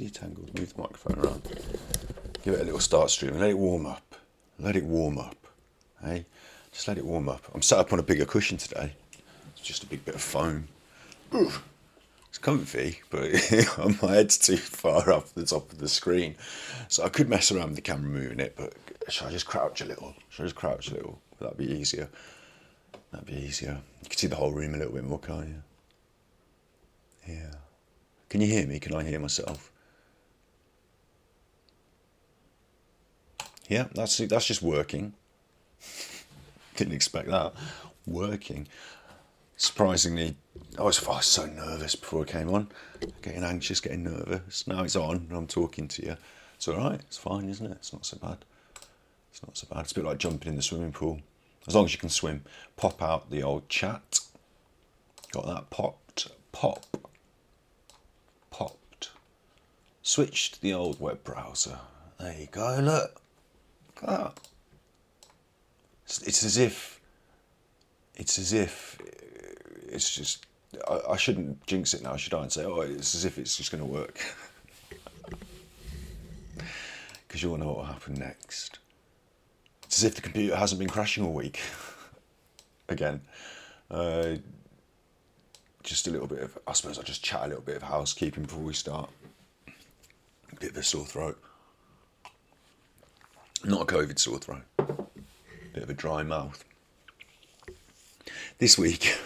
Detangled, move the microphone around. Give it a little start stream and let it warm up. Let it warm up. Hey? Just let it warm up. I'm sat up on a bigger cushion today. It's just a big bit of foam. Oof. It's comfy, but my head's too far up the top of the screen. So I could mess around with the camera moving it, but should I just crouch a little? That'd be easier. You can see the whole room a little bit more, can't you? Yeah. Can you hear me? Can I hear myself? Yeah, that's just working. Didn't expect that. Working. Surprisingly, I was so nervous before I came on. Getting anxious, getting nervous. Now it's on and I'm talking to you. It's alright, it's fine, isn't it? It's not so bad. It's a bit like jumping in the swimming pool. As long as you can swim. Pop out the old chat. Got that popped. Popped. Switched the old web browser. There you go, look. Look at that. It's as if it's just, I shouldn't jinx it now, should I? And say, oh, it's as if it's just going to work. Because you all know what will happen next. It's as if the computer hasn't been crashing all week. Again. Just a little bit of, I suppose I'll just chat a little bit of housekeeping before we start. A bit of a sore throat. Not a COVID sore throat. Bit of a dry mouth. This week,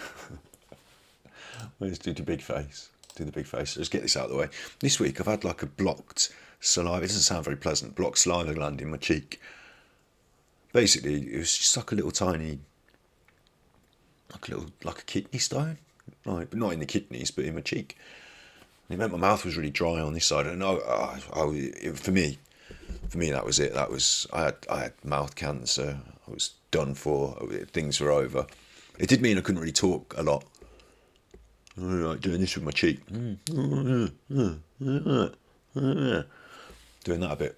let's do the big face. Let's get this out of the way. This week I've had like a blocked saliva. It doesn't sound very pleasant. Blocked saliva gland in my cheek. Basically, it was just like a little tiny, like a kidney stone. Right, but not in the kidneys, but in my cheek. And it meant my mouth was really dry on this side. And for me, that was it. I had mouth cancer. I was done for. Things were over. It did mean I couldn't really talk a lot. Like doing this with my cheek. Doing that a bit.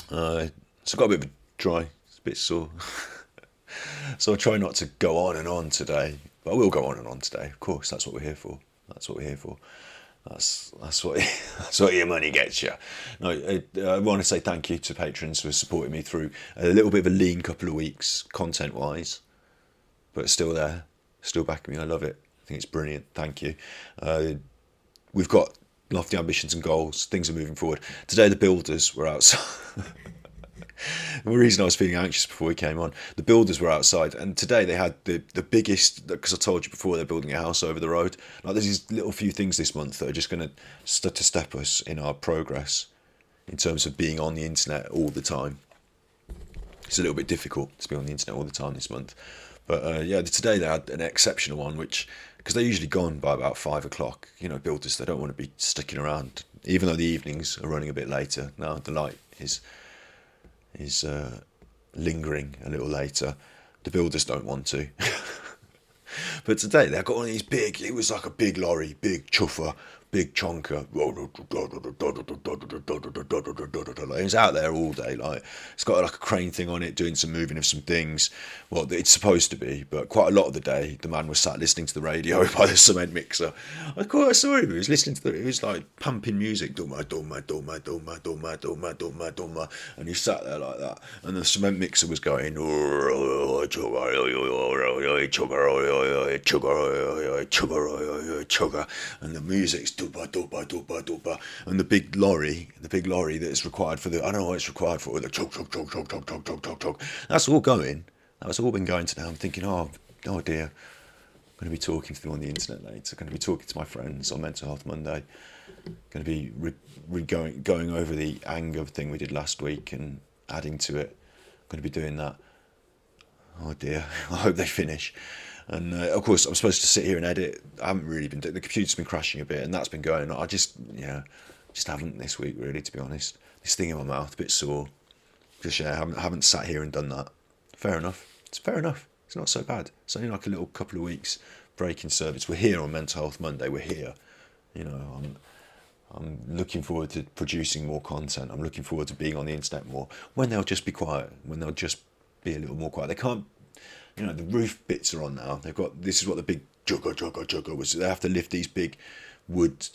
So I got a bit of a dry. It's a bit sore. So I try not to go on and on today. But I will go on and on today. Of course, that's what we're here for. That's what your money gets you. No, I want to say thank you to patrons for supporting me through a little bit of a lean couple of weeks, content-wise. But still there, still backing me. I love it. I think it's brilliant. Thank you. We've got lofty ambitions and goals. Things are moving forward. Today the builders were outside. The reason I was feeling anxious before we came on, the builders were outside, and today they had the biggest, because I told you before they're building a house over the road. Like there's these little few things this month that are just going to step us in our progress in terms of being on the internet all the time. It's a little bit difficult to be on the internet all the time this month. But yeah, today they had an exceptional one, which, because they're usually gone by about 5 o'clock, builders, they don't want to be sticking around, even though the evenings are running a bit later. Now the light is lingering a little later. The builders don't want to. But today they got one of these big, it was like a big lorry, big chuffer, big chonker. It was out there all day. Like it's got like a crane thing on it, doing some moving of some things. Well, it's supposed to be, but quite a lot of the day, the man was sat listening to the radio by the cement mixer. I saw him. He was listening to it was like pumping music, and he sat there like that, and the cement mixer was going, and the music's and the big lorry that is required for I don't know what it's required for, the chug. That's all going. That's all been going today. I'm thinking, oh dear, I'm going to be talking to them on the internet later. I'm going to be talking to my friends on Mental Health Monday. Going to be going over the anger thing we did last week and adding to it. I'm going to be doing that. Oh dear, I hope they finish. And of course, I'm supposed to sit here and edit. I haven't really been doing. The computer's been crashing a bit, and that's been going on. I just haven't this week, really, to be honest. This thing in my mouth, a bit sore. Just I haven't sat here and done that. Fair enough. It's fair enough. It's not so bad. It's only like a little couple of weeks break in service. We're here on Mental Health Monday. We're here. I'm looking forward to producing more content. I'm looking forward to being on the internet more. When they'll just be quiet. When they'll just be a little more quiet. They can't. The roof bits are on now. They've got, this is what the big jugger was. They have to lift these big wood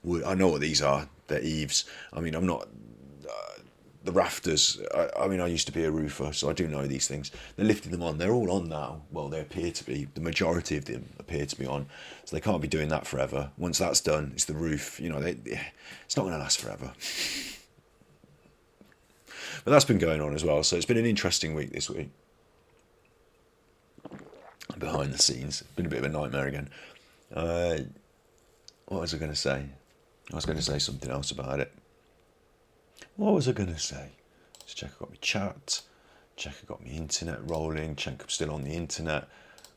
I know what these are. They're eaves. I mean, I'm not the rafters. I mean, I used to be a roofer, so I do know these things. They're lifting them on. They're all on now. Well, they appear to be. The majority of them appear to be on. So they can't be doing that forever. Once that's done, it's the roof. You know, it's not going to last forever. But that's been going on as well. So it's been an interesting week this week. Behind the scenes, it's been a bit of a nightmare again. What was I going to say? I was going to say something else about it. What was I going to say? Let's check I got my chat. Check I got my internet rolling. Check I'm still on the internet.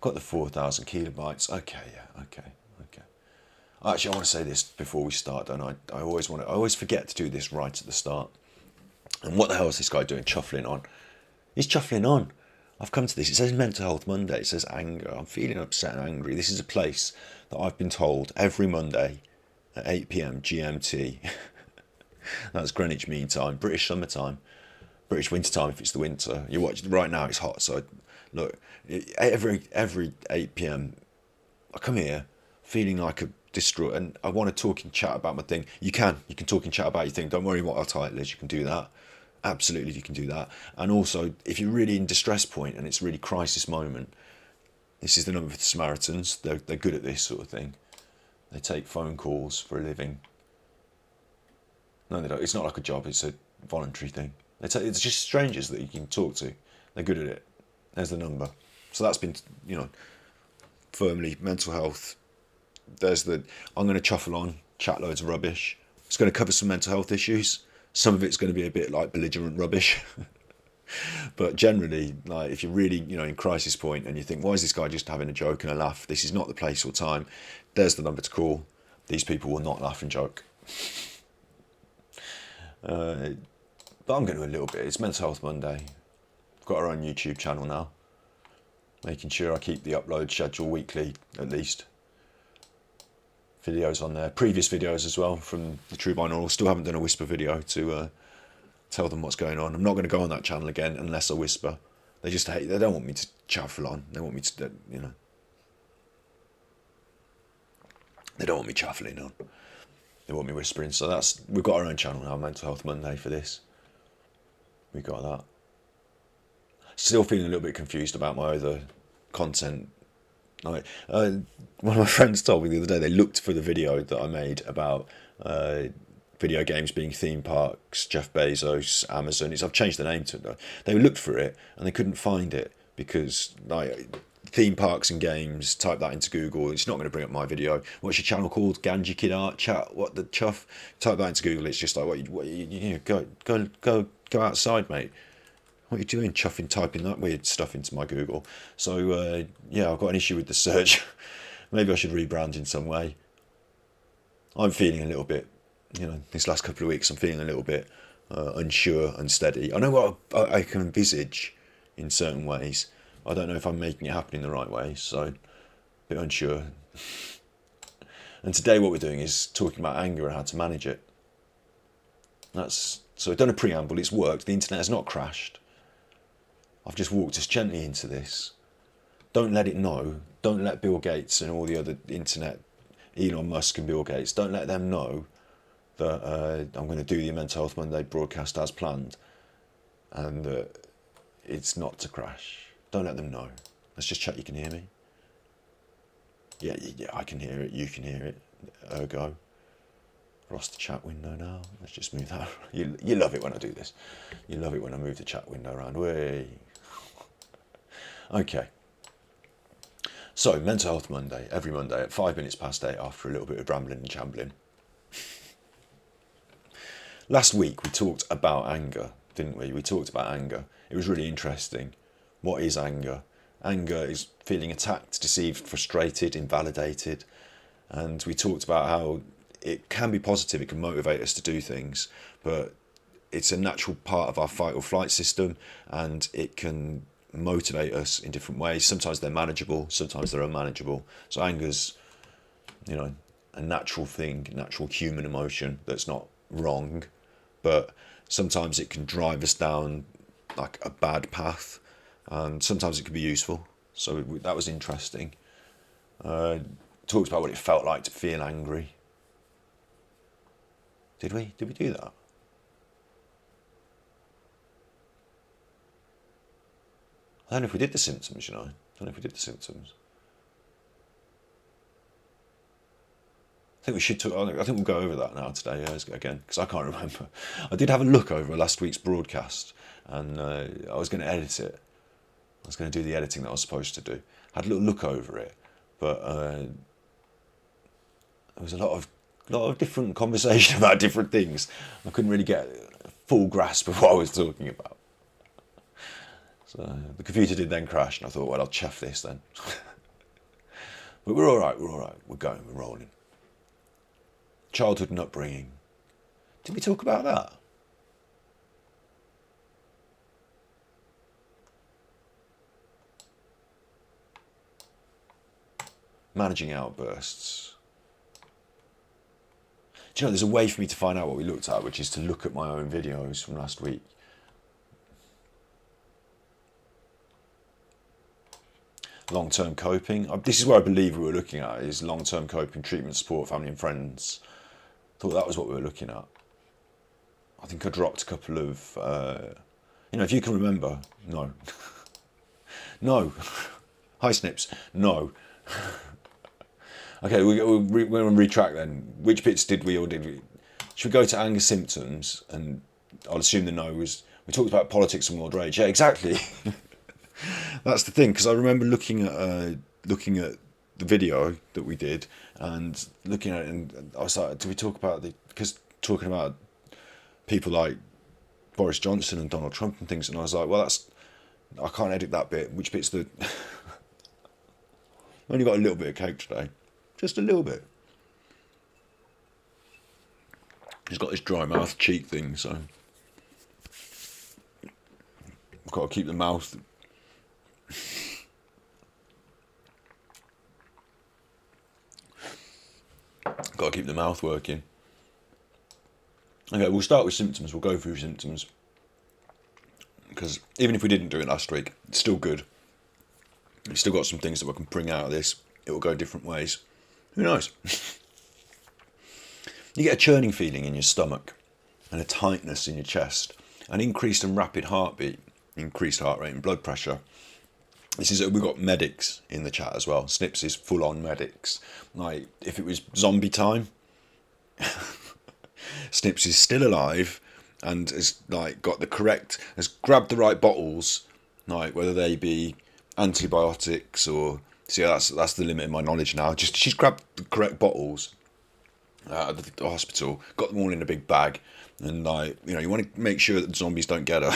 Got the 4,000 kilobytes. Okay, yeah, okay. Actually, I want to say this before we start, don't I? I always forget to do this right at the start. And what the hell is this guy doing chuffling on? He's chuffling on. I've come to this. It says Mental Health Monday. It says anger. I'm feeling upset and angry. This is a place that I've been told every Monday at 8 p.m. GMT. That's Greenwich Mean Time, British summertime, British winter time if it's the winter. You watch right now. It's hot. So look, every 8 p.m. I come here feeling like a distraught, and I want to talk and chat about my thing. You can talk and chat about your thing. Don't worry what our title is. You can do that. Absolutely, you can do that. And also, if you're really in distress point and it's really crisis moment, this is the number for the Samaritans. They're good at this sort of thing. They take phone calls for a living. No, they don't. It's not like a job. It's a voluntary thing. It's just strangers that you can talk to. They're good at it. There's the number. So that's been, firmly mental health. There's the. I'm going to chuffle on, chat loads of rubbish. It's going to cover some mental health issues. Some of it's going to be a bit like belligerent rubbish. But generally, like if you're really, in crisis point and you think, why is this guy just having a joke and a laugh? This is not the place or time. There's the number to call. These people will not laugh and joke. But I'm going to a little bit. It's Mental Health Monday. We've got our own YouTube channel now. Making sure I keep the upload schedule weekly, at least. Videos on there. Previous videos as well from the True Binaural. Still haven't done a whisper video to tell them what's going on. I'm not going to go on that channel again unless I whisper. They just hate. They don't want me to chuffle on. They want me to, They don't want me chuffling on. They want me whispering. So we've got our own channel now, Mental Health Monday, for this. We got that. Still feeling a little bit confused about my other content. Like, one of my friends told me the other day they looked for the video that I made about video games being theme parks, Jeff Bezos, Amazon. I've changed the name to it. They looked for it and they couldn't find it because theme parks and games. Type that into Google. It's not going to bring up my video. What's your channel called? Ganji Kid Art Chat. What the chuff? Type that into Google. It's just like go outside, mate. What are you doing? Typing that weird stuff into my Google. So I've got an issue with the search. Maybe I should rebrand in some way. I'm feeling a little bit, this last couple of weeks, I'm feeling a little bit unsure, unsteady. I know what I can envisage in certain ways. I don't know if I'm making it happen in the right way, so a bit unsure. And today what we're doing is talking about anger and how to manage it. So I've done a preamble, it's worked, the internet has not crashed. I've just walked us gently into this. Don't let it know. Don't let Bill Gates and all the other internet, Elon Musk and Bill Gates, don't let them know that I'm going to do the Mental Health Monday broadcast as planned and that it's not to crash. Don't let them know. Let's just check you can hear me. Yeah, I can hear it. You can hear it. Ergo. Lost the chat window now. Let's just move that. You love it when I do this. You love it when I move the chat window around. Way. Okay. So, Mental Health Monday, every Monday at 8 after a little bit of rambling and shambling. Last week we talked about anger, didn't we? We talked about anger. It was really interesting. What is anger? Anger is feeling attacked, deceived, frustrated, invalidated. And we talked about how it can be positive, it can motivate us to do things, but it's a natural part of our fight or flight system and it can motivate us in different ways. Sometimes they're manageable, sometimes they're unmanageable. So anger's, a natural thing, natural human emotion that's not wrong, but sometimes it can drive us down like a bad path and sometimes it can be useful. So that was interesting. Talked about what it felt like to feel angry. Did we? Did we do that? I don't know if we did the symptoms, you know. I don't know if we did the symptoms. I think we should talk. I think we'll go over that now today, yeah, again, because I can't remember. I did have a look over last week's broadcast, and I was going to edit it. I was going to do the editing that I was supposed to do. I had a little look over it, but there was a lot of different conversation about different things. I couldn't really get a full grasp of what I was talking about. So the computer did then crash, and I thought, well, I'll chuff this then. But we're all right. We're going. We're rolling. Childhood and upbringing. Did we talk about that? Managing outbursts. Do you know, there's a way for me to find out what we looked at, which is to look at my own videos from last week. Long-term coping. This is where I believe we were looking at, is long-term coping, treatment, support, family and friends. Thought that was what we were looking at. I think I dropped a couple of, if you can remember, no. No. Hi, Snips. No. Okay, we're going to retract then. Which bits did we or did we? Should we go to anger symptoms? And I'll assume the no was, we talked about politics and world rage. Yeah, exactly. That's the thing, because I remember looking at the video that we did and looking at it, and I was like, did we talk about because talking about people like Boris Johnson and Donald Trump and things, and I was like, well, I can't edit that bit. Which bit's the... I only got a little bit of cake today. Just a little bit. He's got this dry mouth cheek thing, so I've got to keep the mouth... Got to keep the mouth working. Okay, we'll start with symptoms. We'll go through symptoms. Because even if we didn't do it last week, it's still good. We've still got some things that we can bring out of this. It will go different ways. Who knows? You get a churning feeling in your stomach and a tightness in your chest, an increased and rapid heartbeat, increased heart rate and blood pressure. We've got medics in the chat as well. Snips is full on medics. Like, if it was zombie time, Snips is still alive and has has grabbed the right bottles, like whether they be antibiotics or... See, that's the limit of my knowledge now. She's grabbed the correct bottles at the hospital, got them all in a big bag, and you want to make sure that the zombies don't get her.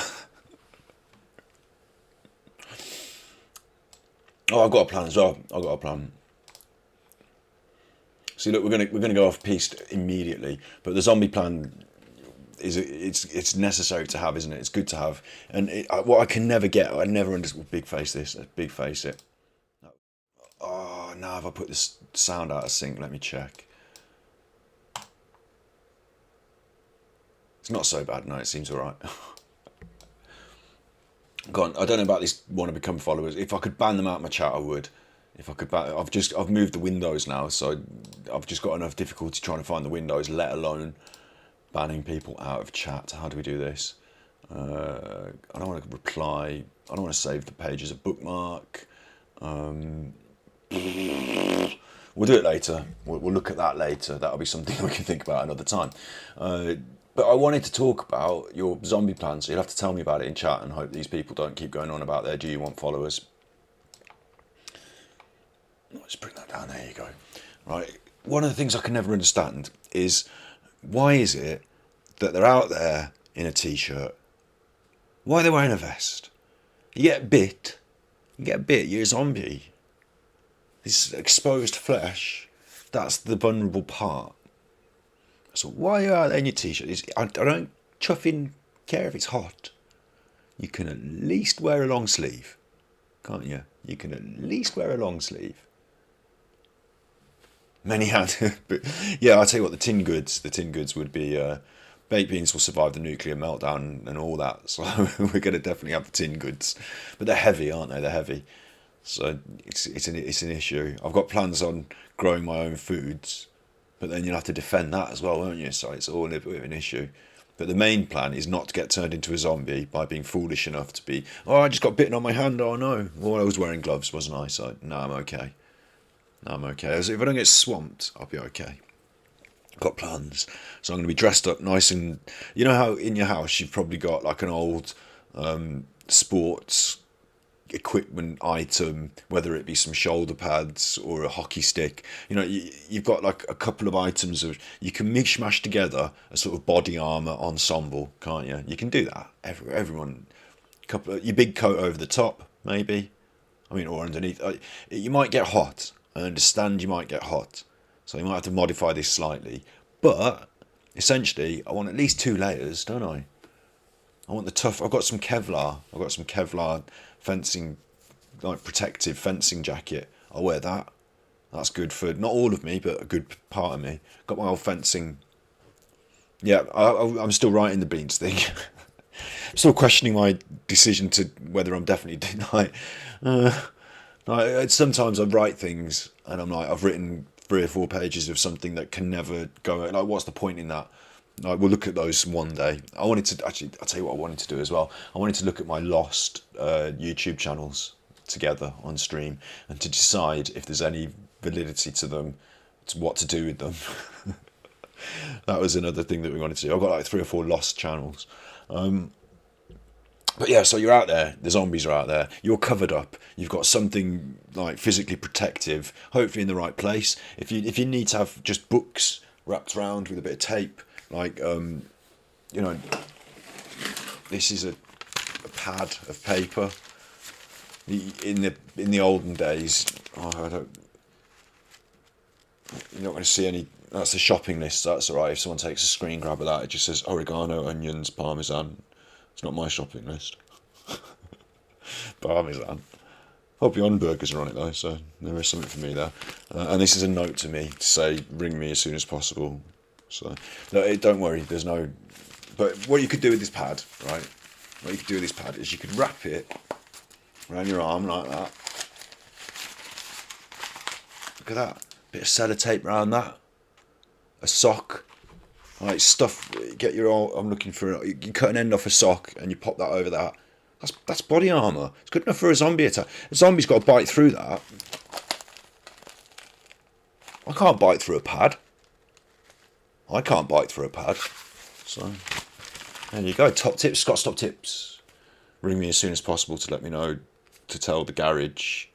Oh, I've got a plan as well. I've got a plan. See, look, we're gonna go off piste immediately, but the zombie plan it's necessary to have, isn't it? It's good to have, and what I can never get, I never understand. Big face this, big face it. Oh, now have I put this sound out of sync? Let me check. It's not so bad. No, it seems all right. Go on. I don't know about these want to become followers. If I could ban them out of my chat, I would. If I could ban, I've moved the windows now, so I've just got enough difficulty trying to find the windows, let alone banning people out of chat. How do we do this? I don't want to reply. I don't want to save the page as a bookmark. We'll do it later. We'll look at that later. That'll be something we can think about another time. But I wanted to talk about your zombie plan, so you'll have to tell me about it in chat, and hope these people don't keep going on about their do you want followers. Let's bring that down. There you go. Right. One of the things I can never understand is, why is it that they're out there in a t-shirt? Why are they wearing a vest? You get bit. You're a zombie. This exposed flesh, that's the vulnerable part. So why are they in your t-shirt? I don't chuffing care if it's hot. You can at least wear a long sleeve, can't you? You can at least wear a long sleeve. Many had, but yeah, I'll tell you what, the tin goods would be, baked beans will survive the nuclear meltdown and all that, so we're going to definitely have the tin goods. But they're heavy, aren't they? They're heavy. So it's an issue. I've got plans on growing my own foods, But then you'll have to defend that as well, won't you? So it's all a bit of an issue. But the main plan is not to get turned into a zombie by being foolish enough to be, oh, I just got bitten on my hand, oh no. Well, I was wearing gloves, wasn't I? So, no, I'm okay. No, I'm okay. As if I don't get swamped, I'll be okay. I've got plans. So I'm going to be dressed up nice and... You know how in your house you've probably got like an old sports equipment item, whether it be some shoulder pads or a hockey stick. You know, you've got like a couple of items of, you can mishmash together a sort of body armor ensemble, can't you? You can do that. Everyone, couple of, your big coat over the top, maybe. I mean, or underneath. You might get hot. I understand you might get hot, so you might have to modify this slightly. But essentially, I want at least 2 layers, don't I? I want the tough. I've got some Kevlar. I've got some Kevlar fencing, like protective fencing jacket. I'll wear that. That's good for not all of me, but a good part of me. Got my old fencing. Yeah, I'm still writing the beans thing. I'm still questioning my decision to whether I'm definitely like, sometimes I write things and I'm like, I've written 3 or 4 pages of something that can never go. Like, what's the point in that? Like, we'll look at those one day. I wanted to actually, I'll tell you what I wanted to do as well. I wanted to look at my lost YouTube channels together on stream and to decide if there's any validity to them, to what to do with them. That was another thing that we wanted to do. I've got like 3 or 4 lost channels. But yeah, so you're out there, the zombies are out there, you're covered up, you've got something like physically protective, hopefully in the right place. If you need to have just books wrapped around with a bit of tape, like, you know, this is a pad of paper. In the olden days, you're not going to see any. That's the shopping list. That's all right. If someone takes a screen grab of that, it just says oregano, onions, parmesan. It's not my shopping list. Parmesan. Hope Beyond Burgers are on it though, so there is something for me there. And this is a note to me to say, ring me as soon as possible. So, no, don't worry, there's no... But what you could do with this pad, right? What you could do with this pad is you could wrap it around your arm like that. Look at that. Bit of sellotape around that. A sock. Like stuff, get your old... I'm looking for... You cut an end off a sock and you pop that over that. That's body armour. It's good enough for a zombie attack. A zombie's got to bite through that. I can't bite through a pad. I can't bite through a pad. So, there you go. Top tips, Scott's top tips. Ring me as soon as possible to let me know, to tell the garage.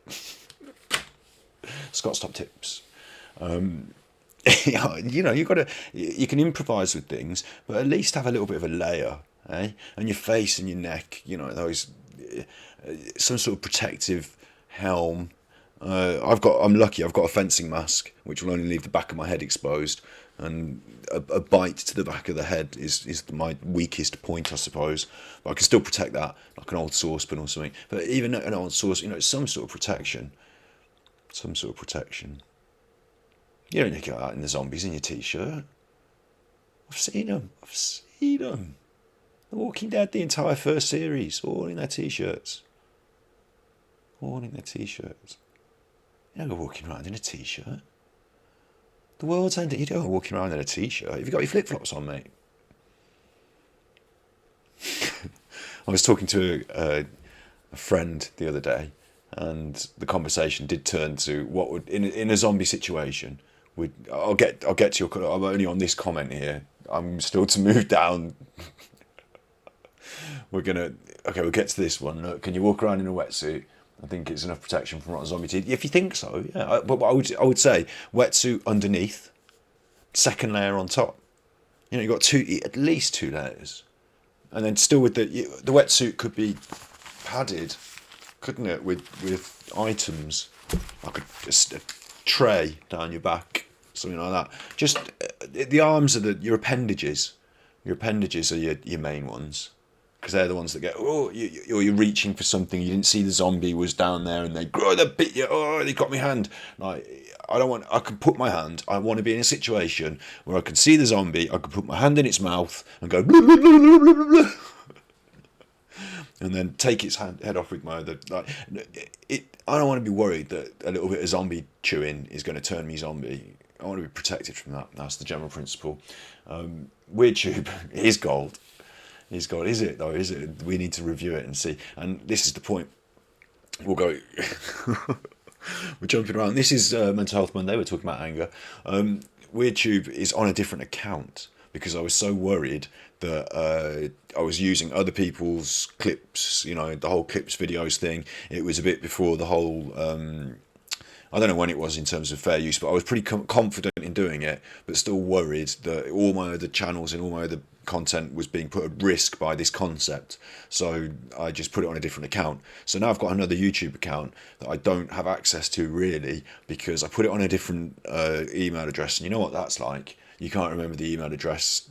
Scott's top tips. You know, you can improvise with things, but at least have a little bit of a layer, eh? And your face and your neck, you know, those, some sort of protective helm. I'm lucky. I've got a fencing mask, which will only leave the back of my head exposed, and a bite to the back of the head is my weakest point, I suppose. But I can still protect that, like an old saucepan or something. But even an old sauce, you know, it's some sort of protection. Some sort of protection. You don't look like that in the zombies in your t-shirt. I've seen them. The Walking Dead, the entire first series, all in their t-shirts. All in their t-shirts. You don't go walking around in a t-shirt. The world's ending. You don't go walking around in a t-shirt. Have you got your flip-flops on, mate? I was talking to a friend the other day, and the conversation did turn to what would in a zombie situation. I'll get to your. I'm only on this comment here. I'm still to move down. We'll get to this one. Look, can you walk around in a wetsuit? I think it's enough protection from rotten zombie teeth. If you think so, yeah. But I would say wetsuit underneath, second layer on top. You know, you've got at least 2 layers, and then still with the wetsuit could be padded, couldn't it, with items like a tray down your back, something like that. Just the arms are your appendages. Your appendages are your main ones. Because they're the ones that get, you're reaching for something, you didn't see the zombie was down there and they bit you, they got my hand. Like, I can put my hand, I want to be in a situation where I can see the zombie, I can put my hand in its mouth and go, blah, blah, blah, blah, blah, blah, and then take its head off with my other, I don't want to be worried that a little bit of zombie chewing is going to turn me zombie. I want to be protected from that. That's the general principle. WeirdTube is gold. Is gold. Is it though? Is it? We need to review it and see. And this is the point. We'll go. We're jumping around. This is Mental Health Monday. We're talking about anger. WeirdTube is on a different account because I was so worried that I was using other people's clips. You know, the whole clips videos thing. It was a bit before the whole. I don't know when it was in terms of fair use, but I was pretty confident in doing it, but still worried that all my other channels and all my other content was being put at risk by this concept. So I just put it on a different account. So now I've got another YouTube account that I don't have access to really because I put it on a different email address. And you know what that's like. You can't remember the email address,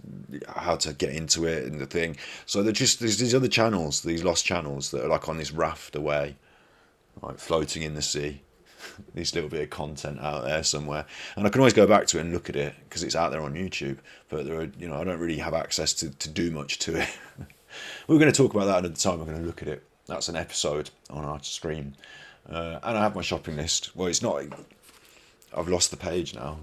how to get into it and the thing. So there's these other channels, these lost channels that are like on this raft away, like floating in the sea. This little bit of content out there somewhere, and I can always go back to it and look at it because it's out there on YouTube. But there are, I don't really have access to do much to it. We're going to talk about that another time. I'm going to look at it. That's an episode on our stream, and I have my shopping list. Well, it's not. I've lost the page now.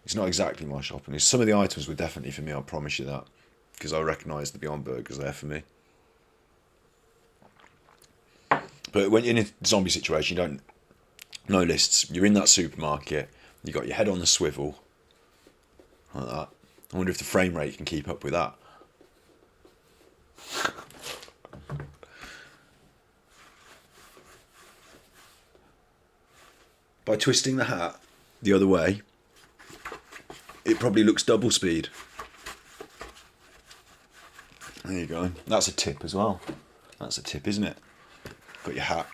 It's not exactly my shopping list. Some of the items were definitely for me. I promise you that, because I recognise the Beyond Burgers there for me. But when you're in a zombie situation, you don't. No lists. You're in that supermarket. You got your head on the swivel, like that. I wonder if the frame rate can keep up with that. By twisting the hat the other way, it probably looks double speed. There you go. That's a tip as well. That's a tip, isn't it? Got your hat.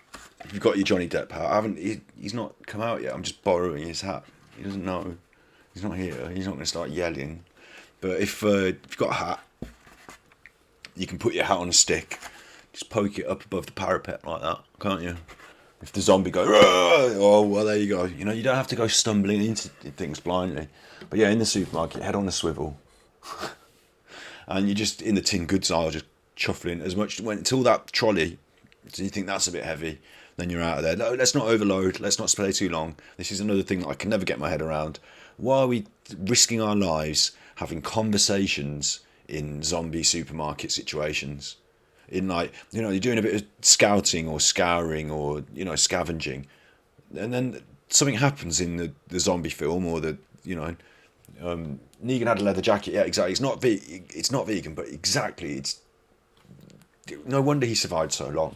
You've got your Johnny Depp hat. He's not come out yet. I'm just borrowing his hat. He doesn't know. He's not here. He's not going to start yelling. But if you've got a hat, you can put your hat on a stick. Just poke it up above the parapet like that, can't you? If the zombie goes, oh, well, there you go. You don't have to go stumbling into things blindly. But yeah, in the supermarket, head on the swivel. And you're just in the tin goods aisle, just shuffling as much until that trolley. So you think that's a bit heavy. Then you're out of there. No, let's not overload. Let's not stay too long. This is another thing that I can never get my head around. Why are we risking our lives having conversations in zombie supermarket situations? In you're doing a bit of scouting or scouring or, scavenging. And then something happens in the zombie film or Negan had a leather jacket. Yeah, exactly. It's not vegan, but exactly. It's no wonder he survived so long.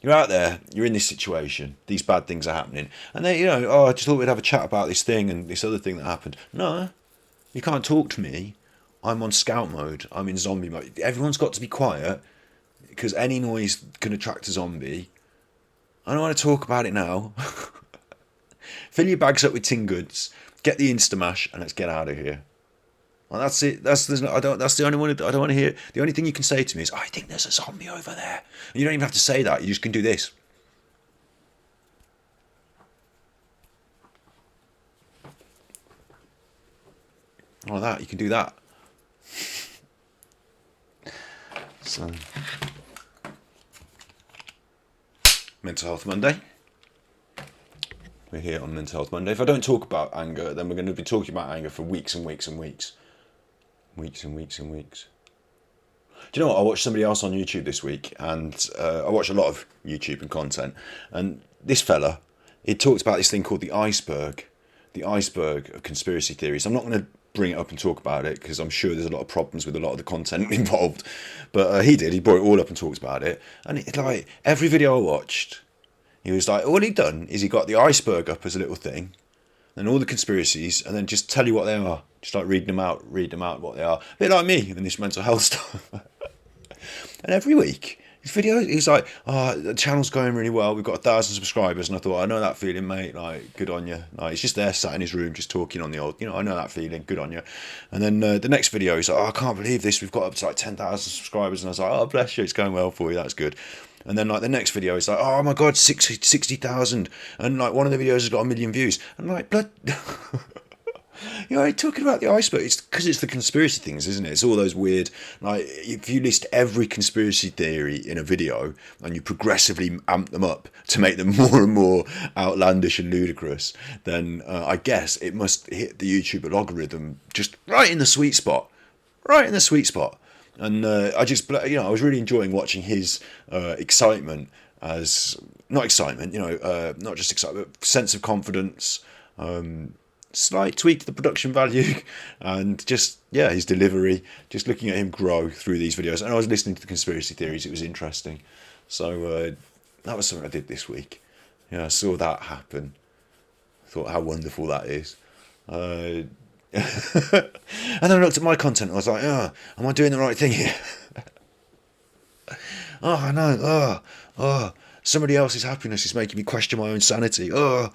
You're out there, you're in this situation, these bad things are happening, and then, I just thought we'd have a chat about this thing and this other thing that happened. No, you can't talk to me. I'm on scout mode, I'm in zombie mode. Everyone's got to be quiet, because any noise can attract a zombie. I don't want to talk about it now. Fill your bags up with tin goods, get the Instamash, and let's get out of here. Well, that's it. That's the only one. I don't want to hear. The only thing you can say to me is, "I think there's a zombie over there." And you don't even have to say that. You just can do this. Like that. You can do that. So, Mental Health Monday. We're here on Mental Health Monday. If I don't talk about anger, then we're going to be talking about anger for weeks and weeks and weeks. Weeks and weeks and weeks. Do you know what? I watched somebody else on YouTube this week, and I watch a lot of YouTube and content, and this fella, he talked about this thing called the iceberg of conspiracy theories. I'm not going to bring it up and talk about it, because I'm sure there's a lot of problems with a lot of the content involved, but he brought it all up and talked about it, and it's like, every video I watched, he was like, all he'd done is he got the iceberg up as a little thing, and all the conspiracies, and then just tell you what they are. Just like read them out what they are. A bit like me in this mental health stuff. And every week, his video, he's like, the channel's going really well. We've got 1,000 subscribers. And I thought, I know that feeling, mate. Like, good on you. Like, he's just there, sat in his room, just talking on the old, I know that feeling. Good on you. And then the next video, he's like, I can't believe this. We've got up to like 10,000 subscribers. And I was like, oh, bless you. It's going well for you. That's good. And then like the next video is like, oh my God, 60,000. And like one of the videos has got 1 million views. And like, blood. talking about the iceberg, it's because it's the conspiracy things, isn't it? It's all those weird, like, if you list every conspiracy theory in a video and you progressively amp them up to make them more and more outlandish and ludicrous, then I guess it must hit the YouTube algorithm just right in the sweet spot. Right in the sweet spot. And I was really enjoying watching his excitement not excitement, not just excitement, but sense of confidence, slight tweak to the production value, and just his delivery. Just looking at him grow through these videos, and I was listening to the conspiracy theories. It was interesting. So that was something I did this week. I saw that happen. Thought how wonderful that is. And then I looked at my content and I was like, am I doing the right thing here? I know. Somebody else's happiness is making me question my own sanity. I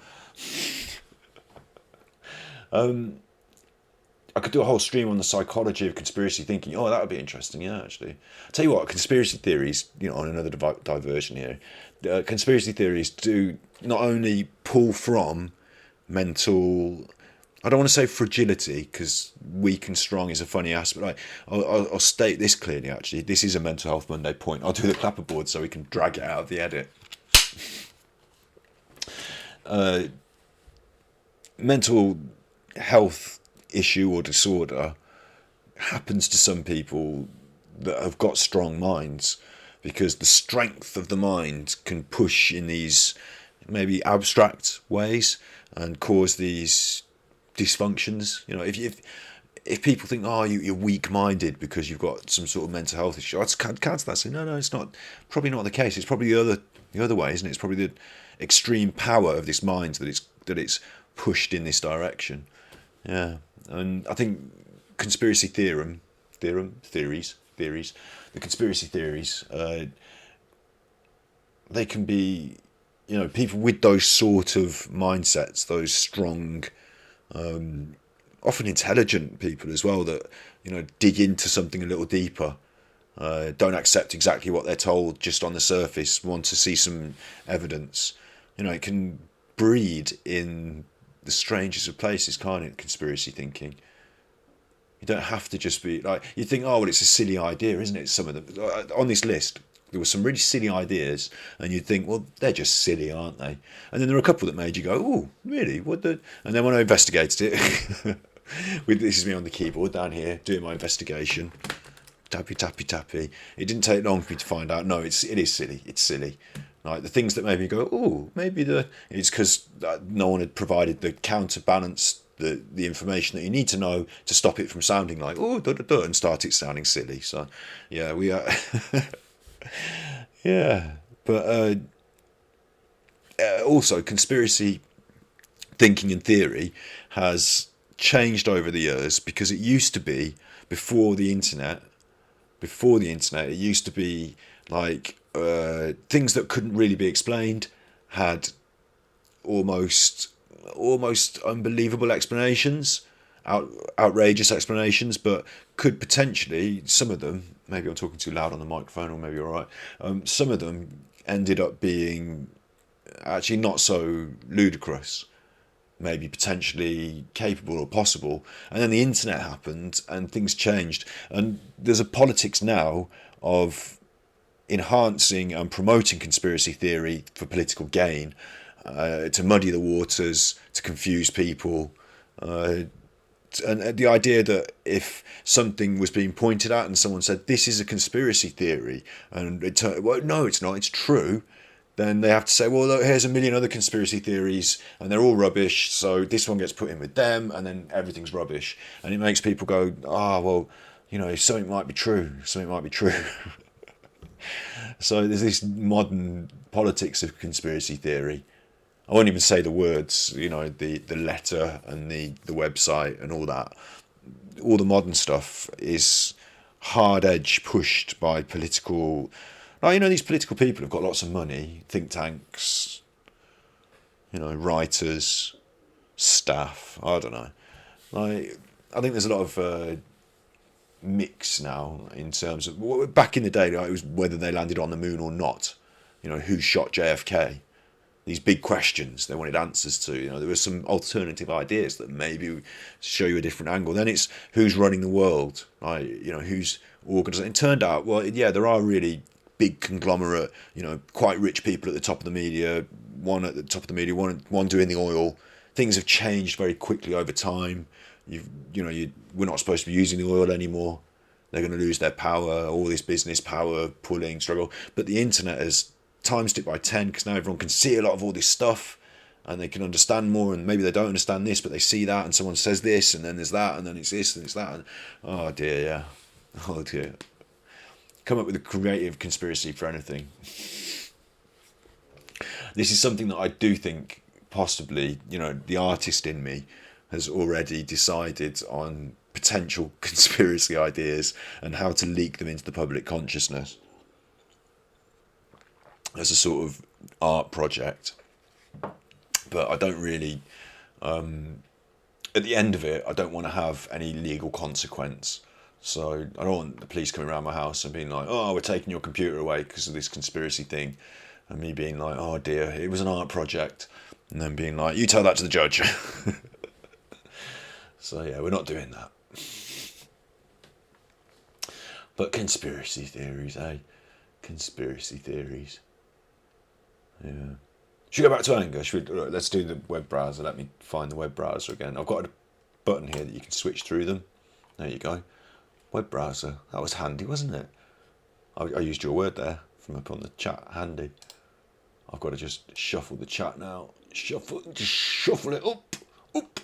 could do a whole stream on the psychology of conspiracy thinking. That would be interesting. Yeah, actually. I'll tell you what, conspiracy theories, on another diversion here, conspiracy theories do not only pull from mental, I don't want to say fragility, because weak and strong is a funny aspect. I'll state this clearly, actually. This is a Mental Health Monday point. I'll do the clapperboard so we can drag it out of the edit. Mental health issue or disorder happens to some people that have got strong minds, because the strength of the mind can push in these maybe abstract ways and cause these dysfunctions. If people think, you're weak-minded because you've got some sort of mental health issue, I'd cancel that. Say, no, it's not. Probably not the case. It's probably the other way, isn't it? It's probably the extreme power of this mind that it's pushed in this direction. Yeah, and I think conspiracy theories, the conspiracy theories, they can be, people with those sort of mindsets, those strong, often intelligent people as well, that dig into something a little deeper, don't accept exactly what they're told just on the surface, want to see some evidence. It can breed in the strangest of places, can't it? Conspiracy thinking. You don't have to just be like, you think, it's a silly idea, isn't it? Some of them on this list, there were some really silly ideas, and you'd think, well, they're just silly, aren't they? And then there are a couple that made you go, oh, really? What the? And then when I investigated it, this is me on the keyboard down here doing my investigation, tappy tappy tappy. It didn't take long for me to find out. No, it is silly. It's silly. Like the things that made me go, maybe it's because no one had provided the counterbalance, the information that you need to know to stop it from sounding like and start it sounding silly. So, yeah, we are. Yeah, but also conspiracy thinking and theory has changed over the years, because it used to be before the internet. It used to be like things that couldn't really be explained had almost unbelievable explanations, outrageous explanations, but could potentially, some of them, maybe I'm talking too loud on the microphone, or maybe you're all right, some of them ended up being actually not so ludicrous, maybe potentially capable or possible. And then the internet happened and things changed, and there's a politics now of enhancing and promoting conspiracy theory for political gain, to muddy the waters, to confuse people, and the idea that if something was being pointed at and someone said this is a conspiracy theory, and no, it's not, it's true, then they have to say, well, look, here's a million other conspiracy theories and they're all rubbish, so this one gets put in with them, and then everything's rubbish. And it makes people go, something might be true. So there's this modern politics of conspiracy theory. I won't even say the words, the letter and the website and all that. All the modern stuff is hard edge pushed by political. These political people have got lots of money, think tanks, writers, staff. I don't know. I think there's a lot of mix now in terms of, back in the day, it was whether they landed on the moon or not. Who shot JFK. these big questions they wanted answers to. There were some alternative ideas that maybe show you a different angle. Then it's who's running the world, right? Who's organising. It turned out, well, yeah, there are really big conglomerate, quite rich people at the top of the media. One at the top of the media, one doing the oil. Things have changed very quickly over time. We're not supposed to be using the oil anymore. They're going to lose their power, all this business power, pulling, struggle. But the internet has times it by 10 because now everyone can see a lot of all this stuff and they can understand more, and maybe they don't understand this but they see that, and someone says this and then there's that and then it's this and it's that, and oh dear, yeah, oh dear, come up with a creative conspiracy for anything. This is something that I do think possibly, the artist in me has already decided on potential conspiracy ideas and how to leak them into the public consciousness as a sort of art project. But I don't really, at the end of it, I don't want to have any legal consequence. So I don't want the police coming around my house and being like, oh, we're taking your computer away because of this conspiracy thing. And me being like, oh dear, it was an art project. And then being like, you tell that to the judge. So yeah, we're not doing that. But conspiracy theories, eh? Conspiracy theories. Yeah. Should we go back to anger? Let's do the web browser. Let me find the web browser again. I've got a button here that you can switch through them. There you go. Web browser. That was handy, wasn't it? I used your word there from up on the chat. Handy. I've got to just shuffle the chat now. Shuffle it up. Up.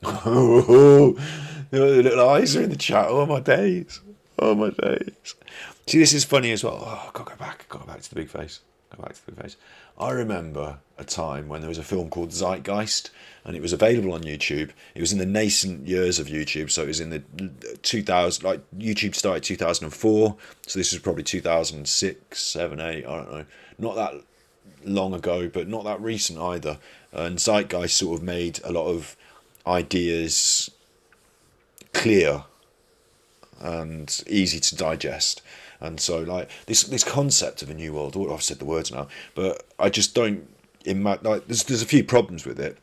Oh, the little eyes are in the chat. Oh my days. Oh my days. See, this is funny as well. Oh, I've got to go back. Go back to the big face. Go back to the big face. I remember a time when there was a film called Zeitgeist, and it was available on YouTube. It was in the nascent years of YouTube, so it was in the 2000. Like YouTube started 2004, so this was probably 2006, 7, 8. I don't know. Not that long ago, but not that recent either. And Zeitgeist sort of made a lot of ideas clear and easy to digest. And so, like this concept of a new world order, I've said the words now, but I just don't imagine. Like, there's a few problems with it.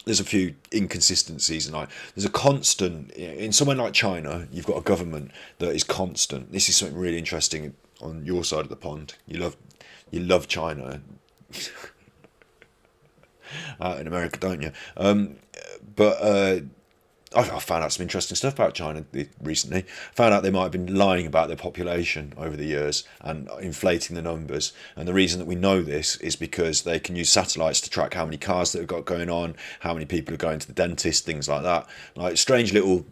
There's a few inconsistencies, and there's a constant in somewhere like China. You've got a government that is constant. This is something really interesting on your side of the pond. You love China. Out in America, don't you? But I found out some interesting stuff about China recently. Found out they might have been lying about their population over the years and inflating the numbers. And the reason that we know this is because they can use satellites to track how many cars that have got going on, how many people are going to the dentist, things like that. Like strange little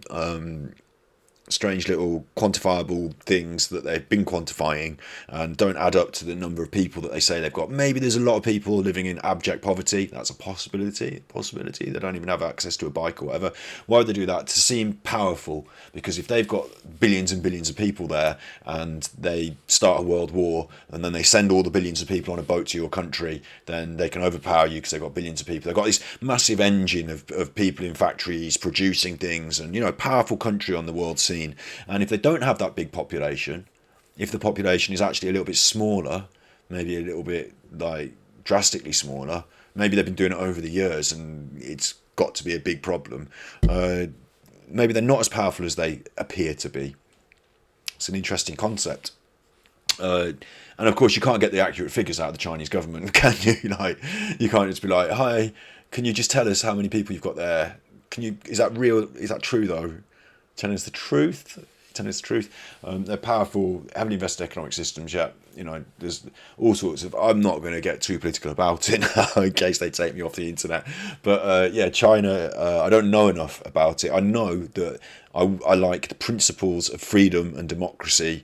quantifiable things that they've been quantifying and don't add up to the number of people that they say they've got. Maybe there's a lot of people living in abject poverty. That's a possibility. They don't even have access to a bike or whatever. Why would they do that? To seem powerful, because if they've got billions and billions of people there and they start a world war and then they send all the billions of people on a boat to your country, then they can overpower you because they've got billions of people. They've got this massive engine of people in factories producing things, and powerful country on the world scene. And if they don't have that big population, if the population is actually a little bit smaller, maybe a little bit like drastically smaller, maybe they've been doing it over the years and it's got to be a big problem. Maybe they're not as powerful as they appear to be. It's an interesting concept. And of course, you can't get the accurate figures out of the Chinese government, can you? You can't just be like, "Hi, can you just tell us how many people you've got there? Is that real? Is that true though? Telling us the truth." They're powerful, haven't invested in economic systems yet. There's all sorts of. I'm not going to get too political about it in case they take me off the internet. But China. I don't know enough about it. I know that I like the principles of freedom and democracy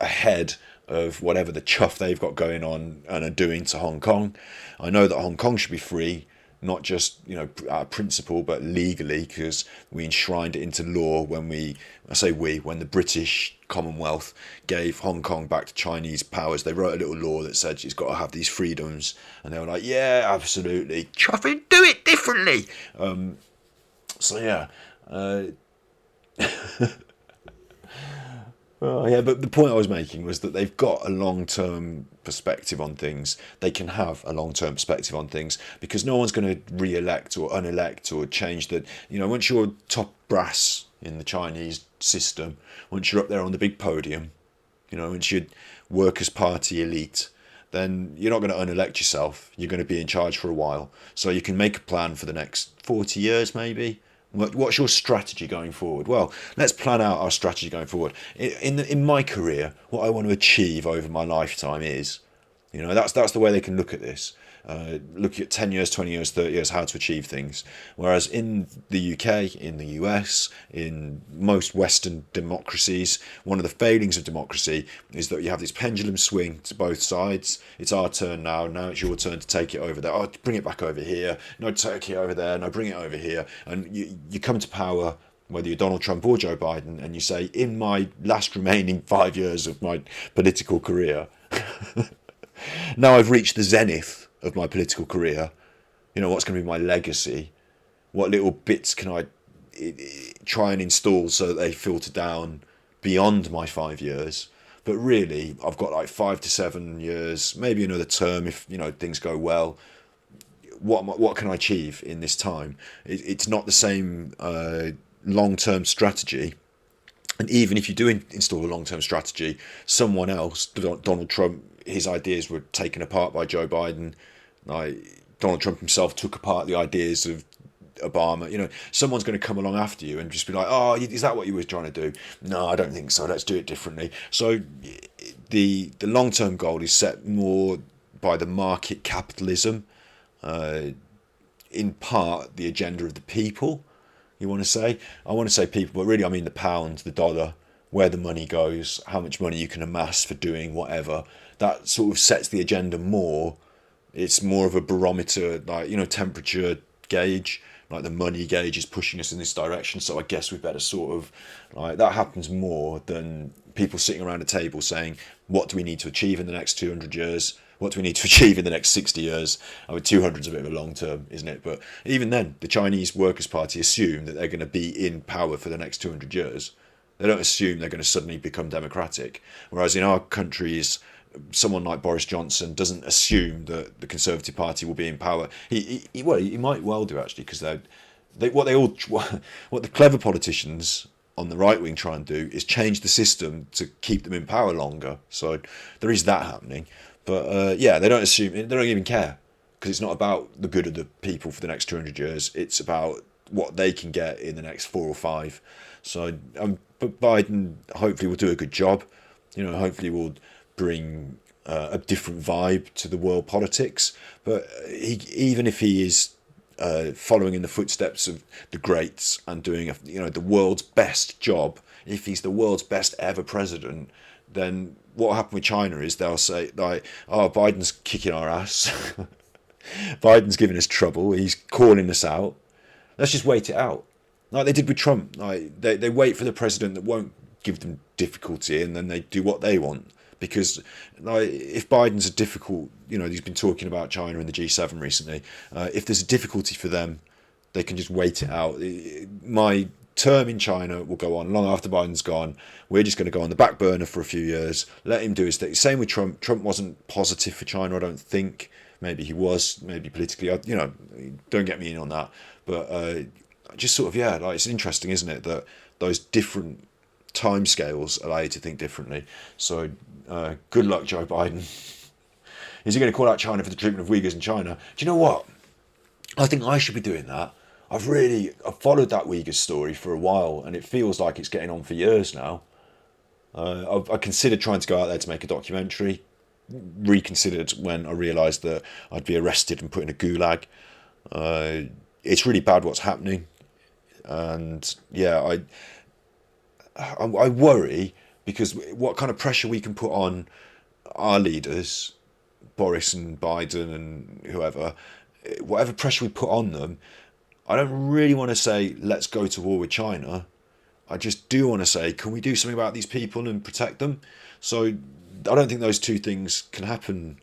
ahead of whatever the chuff they've got going on and are doing to Hong Kong. I know that Hong Kong should be free. Not just out of principle, but legally, because we enshrined it into law when when the British Commonwealth gave Hong Kong back to Chinese powers. They wrote a little law that said it's got to have these freedoms, and they were like, "Yeah, absolutely, chuffing, do it differently." Oh, yeah, but the point I was making was that they've got a long-term perspective on things. They can have a long-term perspective on things because no one's going to re-elect or unelect or change the. Once you're top brass in the Chinese system, once you're up there on the big podium, once you're Workers' Party elite, then you're not going to unelect yourself. You're going to be in charge for a while. So you can make a plan for the next 40 years, maybe. What's your strategy going forward? Well, let's plan out our strategy going forward. In my career, what I want to achieve over my lifetime is, that's the way they can look at this. Look at 10 years, 20 years, 30 years, how to achieve things. Whereas in the UK, in the US, in most Western democracies, one of the failings of democracy is that you have this pendulum swing to both sides. It's our turn now. Now it's your turn to take it over there. Oh, bring it back over here. No, take it over there. No, bring it over here. And you come to power, whether you're Donald Trump or Joe Biden, and you say, in my last remaining 5 years of my political career, now I've reached the zenith of my political career, what's going to be my legacy? What little bits can I try and install so that they filter down beyond my 5 years? But really, I've got like 5 to 7 years, maybe another term if things go well. What can I achieve in this time? It's not the same long-term strategy. And even if you do install a long-term strategy, someone else, Donald Trump, his ideas were taken apart by Joe Biden. Like Donald Trump himself took apart the ideas of Obama. Someone's going to come along after you and just be like, "Oh, is that what you were trying to do?" No, I don't think so. Let's do it differently. So the long-term goal is set more by the market capitalism, in part the agenda of the people. You want to say? I want to say people, but really I mean the pound, the dollar, where the money goes, how much money you can amass for doing whatever. That sort of sets the agenda more. It's more of a barometer, like, temperature gauge, like the money gauge is pushing us in this direction. So I guess we better sort of, like, that happens more than people sitting around a table saying, what do we need to achieve in the next 200 years? What do we need to achieve in the next 60 years? I mean, 200 is a bit of a long term, isn't it? But even then, the Chinese Workers' Party assume that they're going to be in power for the next 200 years. They don't assume they're going to suddenly become democratic. Whereas in our countries, someone like Boris Johnson doesn't assume that the Conservative Party will be in power. He might well do, actually, because what the clever politicians on the right wing try and do is change the system to keep them in power longer. So there is that happening. But yeah, they don't assume, they don't even care, because it's not about the good of the people for the next 200 years. It's about what they can get in the next 4 or 5. So but Biden hopefully will do a good job. Hopefully will bring a different vibe to the world politics. But even if he is following in the footsteps of the greats and doing the world's best job, if he's the world's best ever president, then what will happen with China is they'll say, like, oh, Biden's kicking our ass. Biden's giving us trouble. He's calling us out. Let's just wait it out. Like they did with Trump. Like they wait for the president that won't give them difficulty, and then they do what they want. Because like, if Biden's a difficult, he's been talking about China in the G7 recently. If there's a difficulty for them, they can just wait it out. My term in China will go on long after Biden's gone. We're just going to go on the back burner for a few years. Let him do his thing. Same with Trump. Trump wasn't positive for China, I don't think. Maybe he was, maybe politically. Don't get me in on that. But just sort of, yeah, like it's interesting, isn't it, that those different timescales allow you to think differently. So good luck, Joe Biden. Is he going to call out China for the treatment of Uyghurs in China? Do you know what? I think I should be doing that. I've followed that Uyghur story for a while, and it feels like it's getting on for years now. I considered trying to go out there to make a documentary. Reconsidered when I realised that I'd be arrested and put in a gulag. It's really bad what's happening, and yeah, I worry because what kind of pressure we can put on our leaders, Boris and Biden and whoever, whatever pressure we put on them, I don't really want to say, let's go to war with China. I just do want to say, can we do something about these people and protect them? So I don't think those two things can happen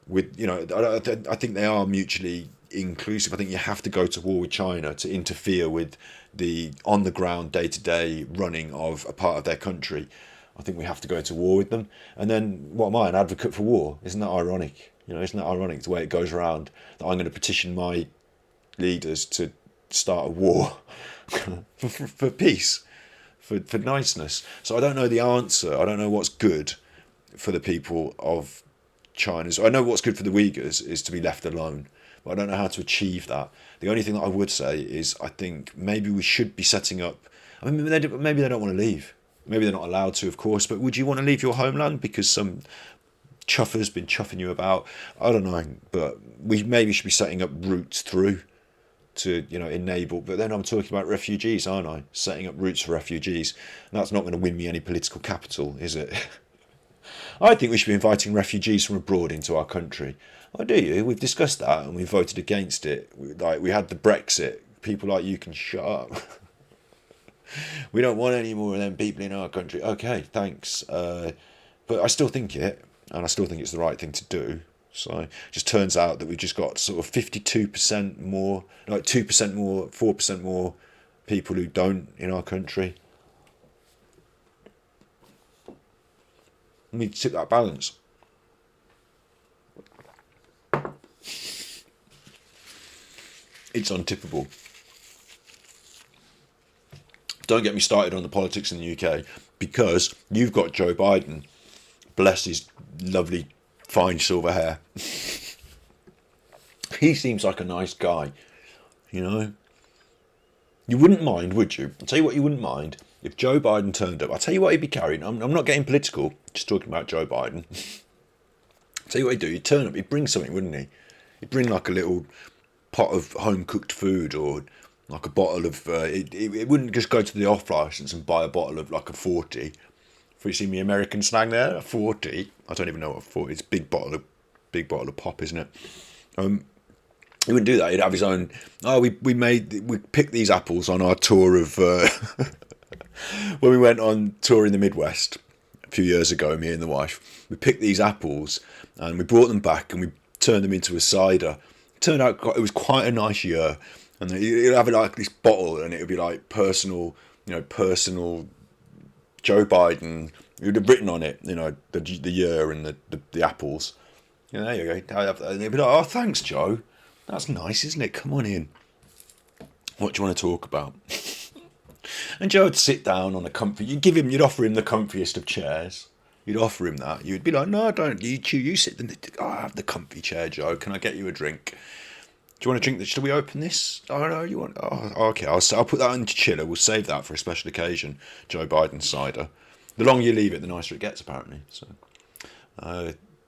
with, I think they are mutually inclusive. I think you have to go to war with China to interfere with the on the ground day to day running of a part of their country. I think we have to go to war with them. And then what am I, an advocate for war? Isn't that ironic? Isn't that ironic the way it goes around that I'm going to petition my leaders to start a war for peace, for niceness. So I don't know the answer. I don't know what's good for the people of China. So I know what's good for the Uyghurs is to be left alone, but I don't know how to achieve that. The only thing that I would say is I think maybe we should be setting up. I mean, maybe they don't want to leave. Maybe they're not allowed to, of course. But would you want to leave your homeland because some chuffer's been chuffing you about? I don't know, but we maybe should be setting up routes through to enable. But then I'm talking about refugees, aren't I? Setting up routes for refugees. And that's not going to win me any political capital, is it? I think we should be inviting refugees from abroad into our country. Oh, do you? We've discussed that and we voted against it. We had the Brexit. People like you can shut up. We don't want any more of them people in our country. Okay, thanks. But I still think it, and I still think it's the right thing to do. So it just turns out that we've just got sort of 52% more, like 2% more, 4% more people who don't in our country. We need to tip that balance. It's untippable. Don't get me started on the politics in the UK, because you've got Joe Biden, bless his lovely fine silver hair. He seems like a nice guy, You wouldn't mind, would you? I'll tell you what you wouldn't mind. If Joe Biden turned up, I'll tell you what he'd be carrying. I'm not getting political, just talking about Joe Biden. I'll tell you what he'd do. He'd turn up, he'd bring something, wouldn't he? He'd bring like a little pot of home-cooked food, or like a bottle of... it wouldn't just go to the off-licence and buy a bottle of like a 40. If you see me American slang there, a 40. I don't even know what a 40 is. Big bottle of pop, isn't it? He wouldn't do that. He'd have his own... Oh, we picked these apples on our tour of... when we went on tour in the Midwest a few years ago, me and the wife, we picked these apples and we brought them back and we turned them into a cider. It turned out it was quite a nice year. And you'd have like this bottle and it would be like personal Joe Biden. It would have written on it, the year and the apples. There you go. And they'd be like, oh, thanks, Joe. That's nice, isn't it? Come on in. What do you want to talk about? And Joe would sit down on a comfy. You'd offer him the comfiest of chairs. You'd offer him that. You'd be like, no, don't. You sit. I have the comfy chair, Joe. Can I get you a drink? Do you want a drink? Shall we open this? Oh no, you want? Oh, okay. I'll put that into chiller. We'll save that for a special occasion. Joe Biden cider. The longer you leave it, the nicer it gets, apparently. So,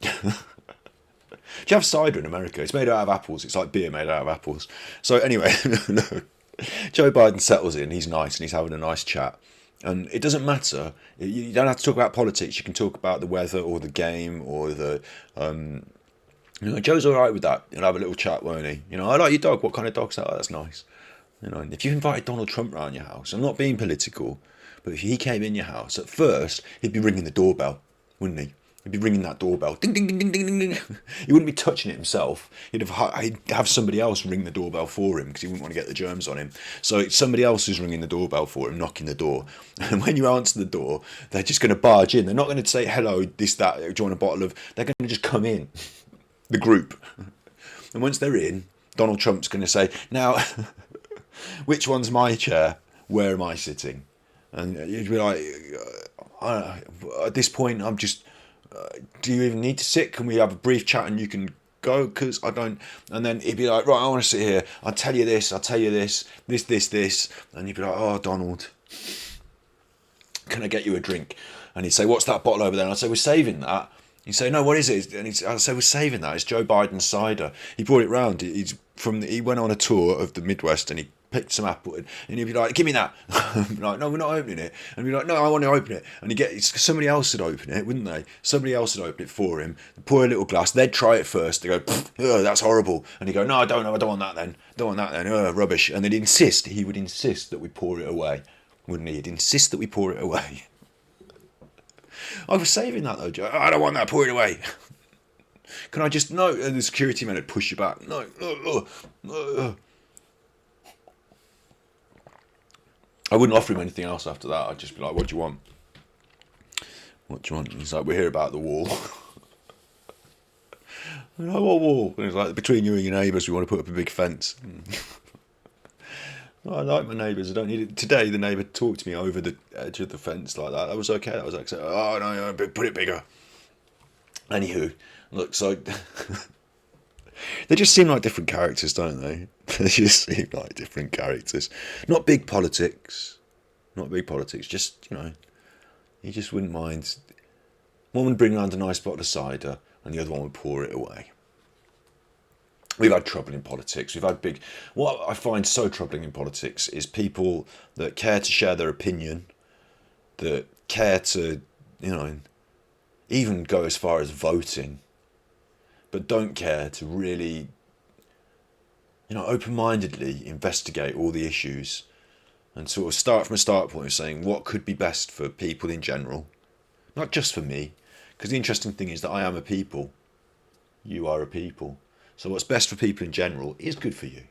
do you have cider in America? It's made out of apples. It's like beer made out of apples. So anyway, no. Joe Biden settles in. He's nice and he's having a nice chat. And it doesn't matter. You don't have to talk about politics. You can talk about the weather or the game or the... Joe's all right with that. He'll have a little chat, won't he? I like your dog. What kind of dog's that? Oh, that's nice. And if you invited Donald Trump round your house, I'm not being political, but if he came in your house, at first, he'd be ringing the doorbell, wouldn't he? He'd be ringing that doorbell. Ding, ding, ding, ding, ding, ding, ding. He wouldn't be touching it himself. He'd have somebody else ring the doorbell for him because he wouldn't want to get the germs on him. So it's somebody else who's ringing the doorbell for him, knocking the door. And when you answer the door, they're just going to barge in. They're not going to say, hello, this, that, do you want a bottle of... They're going to just come in, the group. And once they're in, Donald Trump's going to say, now, which one's my chair? Where am I sitting? And you'd be like, at this point, I'm just... do you even need to sit? Can we have a brief chat and you can go? Because I don't. And then he'd be like, right, I want to sit here. I'll tell you this. This. And you'd be like, oh, Donald, can I get you a drink? And he'd say, what's that bottle over there? And I'd say, we're saving that. He'd say, no, what is it? And I'd say, we're saving that. It's Joe Biden's cider. He brought it round. He went on a tour of the Midwest and he picked some apple and he'd be like, give me that. Like, no, we're not opening it. And he'd be like, no, I want to open it. And somebody else would open it, wouldn't they? Somebody else would open it for him, pour a little glass. They'd try it first. They go, oh, that's horrible. And he'd go, no, I don't want that then. Oh, rubbish. And he would insist that we pour it away, wouldn't he? He'd insist that we pour it away. I was saving that though, Joe. I don't want that, pour it away. Can I just, no, and the security man would push you back. No, I wouldn't offer him anything else after that. I'd just be like, what do you want? What do you want? And he's like, we're here about the wall. I'm like, what wall? And he's like, between you and your neighbours, we want to put up a big fence. I like my neighbours. I don't need it. Today, the neighbour talked to me over the edge of the fence like that. That was okay. That was like, oh no, put it bigger. Anywho, look, so they just seem like different characters, don't they? They just seem like different characters. Not big politics. Just, you just wouldn't mind. One would bring around a nice bottle of cider, and the other one would pour it away. We've had trouble in politics. What I find so troubling in politics is people that care to share their opinion, that care to, even go as far as voting, but don't care to really, open-mindedly investigate all the issues and sort of start from a start point of saying what could be best for people in general, not just for me, because the interesting thing is that I am a people, you are a people. So what's best for people in general is good for you.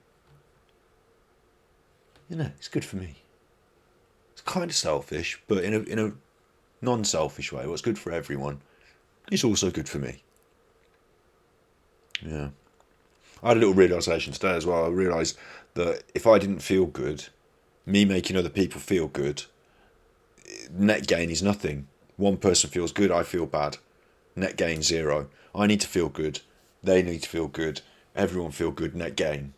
It's good for me. It's kind of selfish, but in a non-selfish way. What's good for everyone is also good for me. Yeah. I had a little realisation today as well. I realised that if I didn't feel good, me making other people feel good, net gain is nothing. One person feels good, I feel bad. Net gain 0. I need to feel good. They need to feel good. Everyone feel good. Net gain.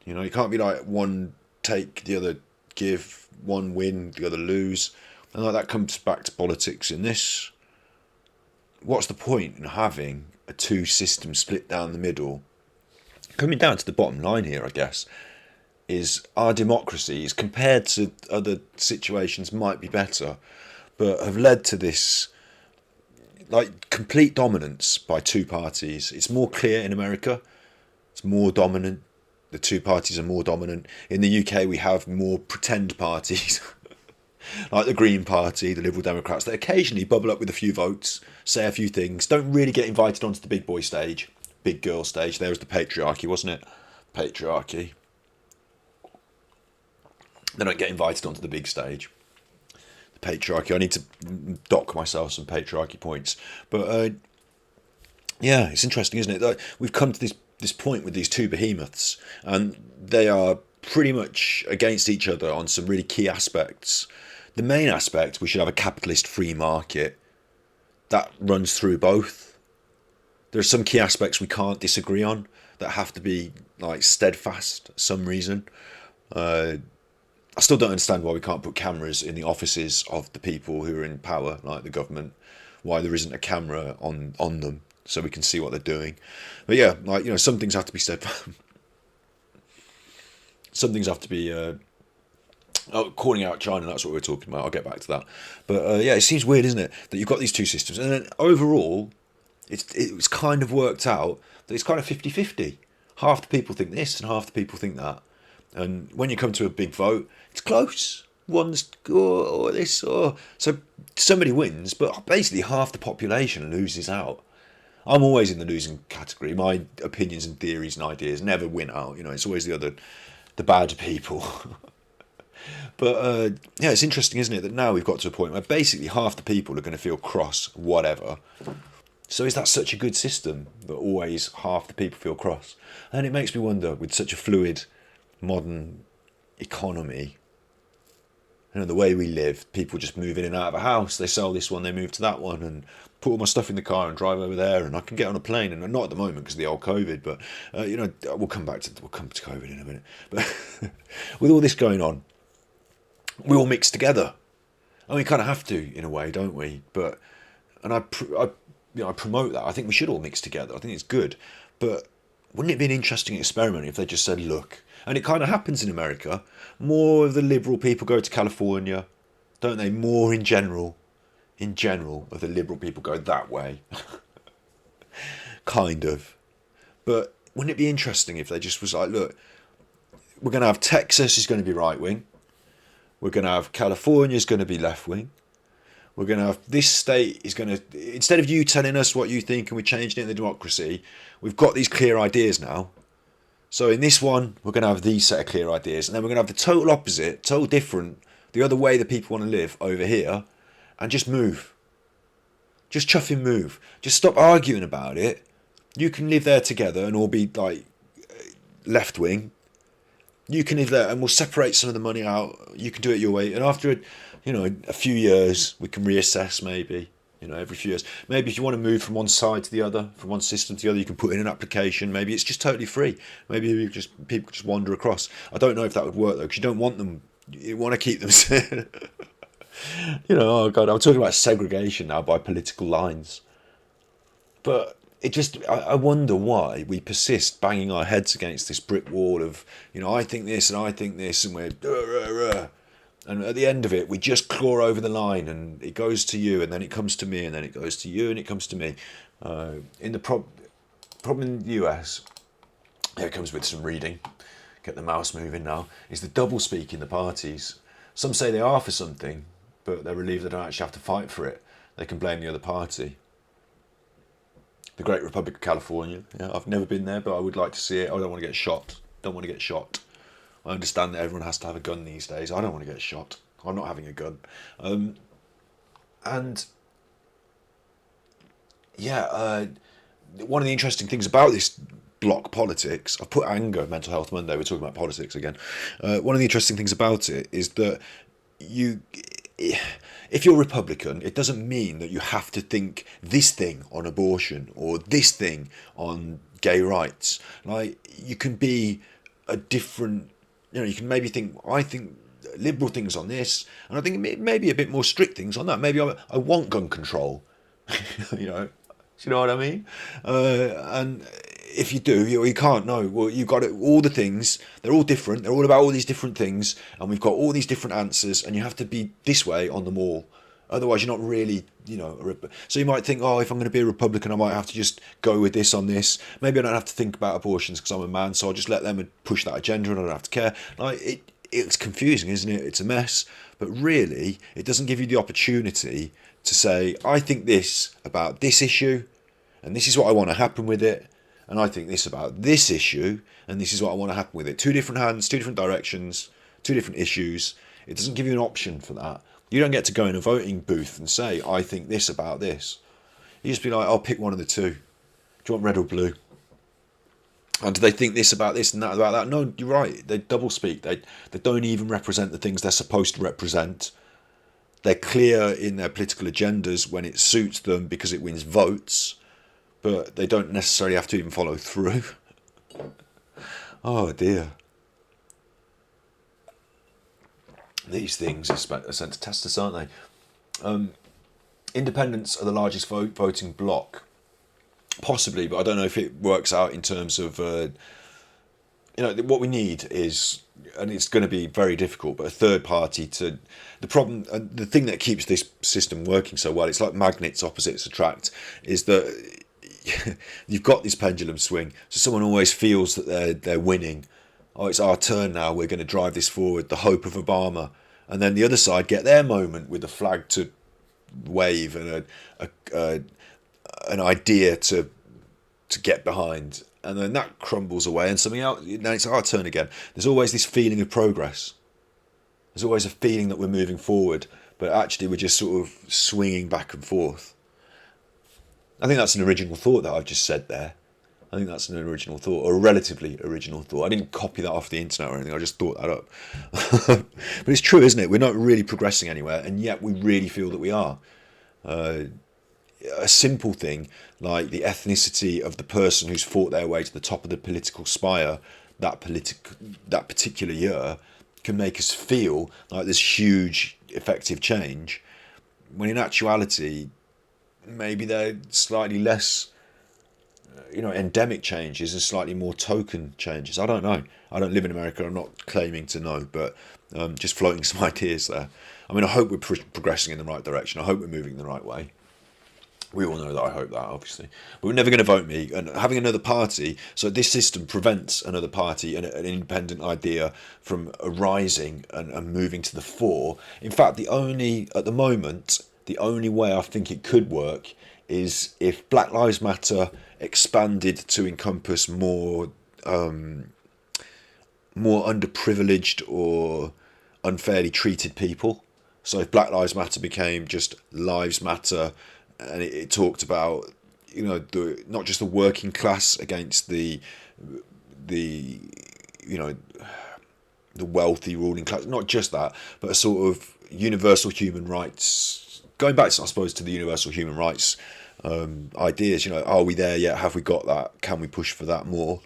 You can't be like one take, the other give, one win, the other lose. And like that comes back to politics in this. What's the point in having a two system split down the middle? Coming down to the bottom line here, I guess, is our democracies, compared to other situations, might be better, but have led to this complete dominance by two parties. It's more clear in America. It's more dominant. The two parties are more dominant. In the UK, we have more pretend parties, like the Green Party, the Liberal Democrats, that occasionally bubble up with a few votes, say a few things, don't really get invited onto the big boy stage, big girl stage. There was the patriarchy, wasn't it? Patriarchy. They don't get invited onto the big stage. Patriarchy. I need to dock myself some patriarchy points, but yeah, it's interesting, isn't it? Like, we've come to this point with these two behemoths, and they are pretty much against each other on some really key aspects. The main aspect, we should have a capitalist free market that runs through both. There are some key aspects we can't disagree on that have to be steadfast for some reason. I still don't understand why we can't put cameras in the offices of the people who are in power, like the government. Why there isn't a camera on them so we can see what they're doing. But yeah, some things have to be said. Some things have to be calling out China. That's what we're talking about. I'll get back to that. But yeah, it seems weird, isn't it, that you've got these two systems, and then overall, it's kind of worked out that it's kind of 50-50. Half the people think this, and half the people think that. And when you come to a big vote, it's close. One's or this or so somebody wins, but basically half the population loses out. I'm always in the losing category. My opinions and theories and ideas never win out. It's always the bad people. But yeah, it's interesting, isn't it, that now we've got to a point where basically half the people are going to feel cross, whatever. So is that such a good system that always half the people feel cross? And it makes me wonder, with such a fluid modern economy, the way we live, people just move in and out of a house. They sell this one, they move to that one, and put all my stuff in the car and drive over there, and I can get on a plane. And not at the moment because of the old COVID, but we'll come to COVID in a minute. But with all this going on, we all mix together, and we kind of have to in a way, don't we? And I promote that. I think we should all mix together. I think it's good, but wouldn't it be an interesting experiment if they just said, look, and it kind of happens in America, more of the liberal people go to California, don't they? More in general of the liberal people go that way. Kind of. But wouldn't it be interesting if they just was like, look, we're going to have Texas is going to be right wing. We're going to have California is going to be left wing. We're going to have this state is going to, instead of you telling us what you think and we're changing it in the democracy, we've got these clear ideas now. So in this one, we're going to have these set of clear ideas, and then we're going to have the total opposite, total different, the other way that people want to live over here, and just move. Just chuff and move. Just stop arguing about it. You can live there together and all be like left wing. You can live there, and we'll separate some of the money out. You can do it your way, and after a few years, we can reassess maybe. Every few years. Maybe if you want to move from one side to the other, from one system to the other, you can put in an application. Maybe it's just totally free. Maybe people just wander across. I don't know if that would work though, because you don't want them. You want to keep them. Oh God, I'm talking about segregation now by political lines. But I wonder why we persist banging our heads against this brick wall of, I think this and I think this, and we're. And at the end of it, we just claw over the line, and it goes to you, and then it comes to me, and then it goes to you, and it comes to me. In the problem in the US, it comes with some reading. Get the mouse moving now. Is the double speak in the parties. Some say they are for something, but they're relieved they don't actually have to fight for it. They can blame the other party. The Great Republic of California. Yeah, I've never been there, but I would like to see it. I don't want to get shot. I understand that everyone has to have a gun these days. I don't want to get shot. I'm not having a gun. One of the interesting things about this block politics, I've put anger, Mental Health Monday, we're talking about politics again. One of the interesting things about it is that if you're Republican, it doesn't mean that you have to think this thing on abortion or this thing on gay rights. Like, you can be a different, you can maybe think, I think liberal things on this, and I think maybe a bit more strict things on that. Maybe I want gun control. Do you know what I mean? And if you do, you can't know. Well, you've got all the things. They're all different. They're all about all these different things, and we've got all these different answers, and you have to be this way on them all. Otherwise, you're not really, So you might think, if I'm going to be a Republican, I might have to just go with this on this. Maybe I don't have to think about abortions because I'm a man, so I'll just let them push that agenda and I don't have to care. Like, it's confusing, isn't it? It's a mess. But really, it doesn't give you the opportunity to say, I think this about this issue, and this is what I want to happen with it. And I think this about this issue, and this is what I want to happen with it. Two different hands, two different directions, two different issues. It doesn't give you an option for that. You don't get to go in a voting booth and say, I think this about this. You just be like, I'll pick one of the two. Do you want red or blue? And do they think this about this and that about that? No, you're right. They double speak. They don't even represent the things they're supposed to represent. They're clear in their political agendas when it suits them because it wins votes, but they don't necessarily have to even follow through. Oh dear. These things are sent to test us, aren't they? Independents are the largest voting bloc. Possibly, but I don't know if it works out in terms of, what we need is, and it's going to be very difficult, but a third party to, the problem, the thing that keeps this system working so well, it's like magnets, opposites attract, is that you've got this pendulum swing. So someone always feels that they're winning. Oh, it's our turn now. We're going to drive this forward. The hope of Obama, and then the other side get their moment with the flag to wave and an idea to get behind, and then that crumbles away, and something else. Now it's our turn again. There's always this feeling of progress. There's always a feeling that we're moving forward, but actually we're just sort of swinging back and forth. I think that's an original thought that I've just said there. I think that's an original thought, or a relatively original thought. I didn't copy that off the internet or anything, I just thought that up. But it's true, isn't it? We're not really progressing anywhere, and yet we really feel that we are. A simple thing like the ethnicity of the person who's fought their way to the top of the political spire that particular year can make us feel like there's huge effective change, when in actuality maybe they're slightly less endemic changes and slightly more token changes. I don't know. I don't live in America. I'm not claiming to know, but just floating some ideas there. I mean, I hope we're progressing in the right direction. I hope we're moving in the right way. We all know that. I hope that, obviously. But we're never going to vote me. And having another party, so this system prevents another party and an independent idea from arising and moving to the fore. In fact, at the moment, the only way I think it could work is if Black Lives Matter expanded to encompass more underprivileged or unfairly treated people. So if Black Lives Matter became just Lives Matter, and it talked about, not just the working class against the the wealthy ruling class, not just that, but a sort of universal human rights, going back, I suppose, to the universal human rights ideas. Are we there yet? Have we got that? Can we push for that more?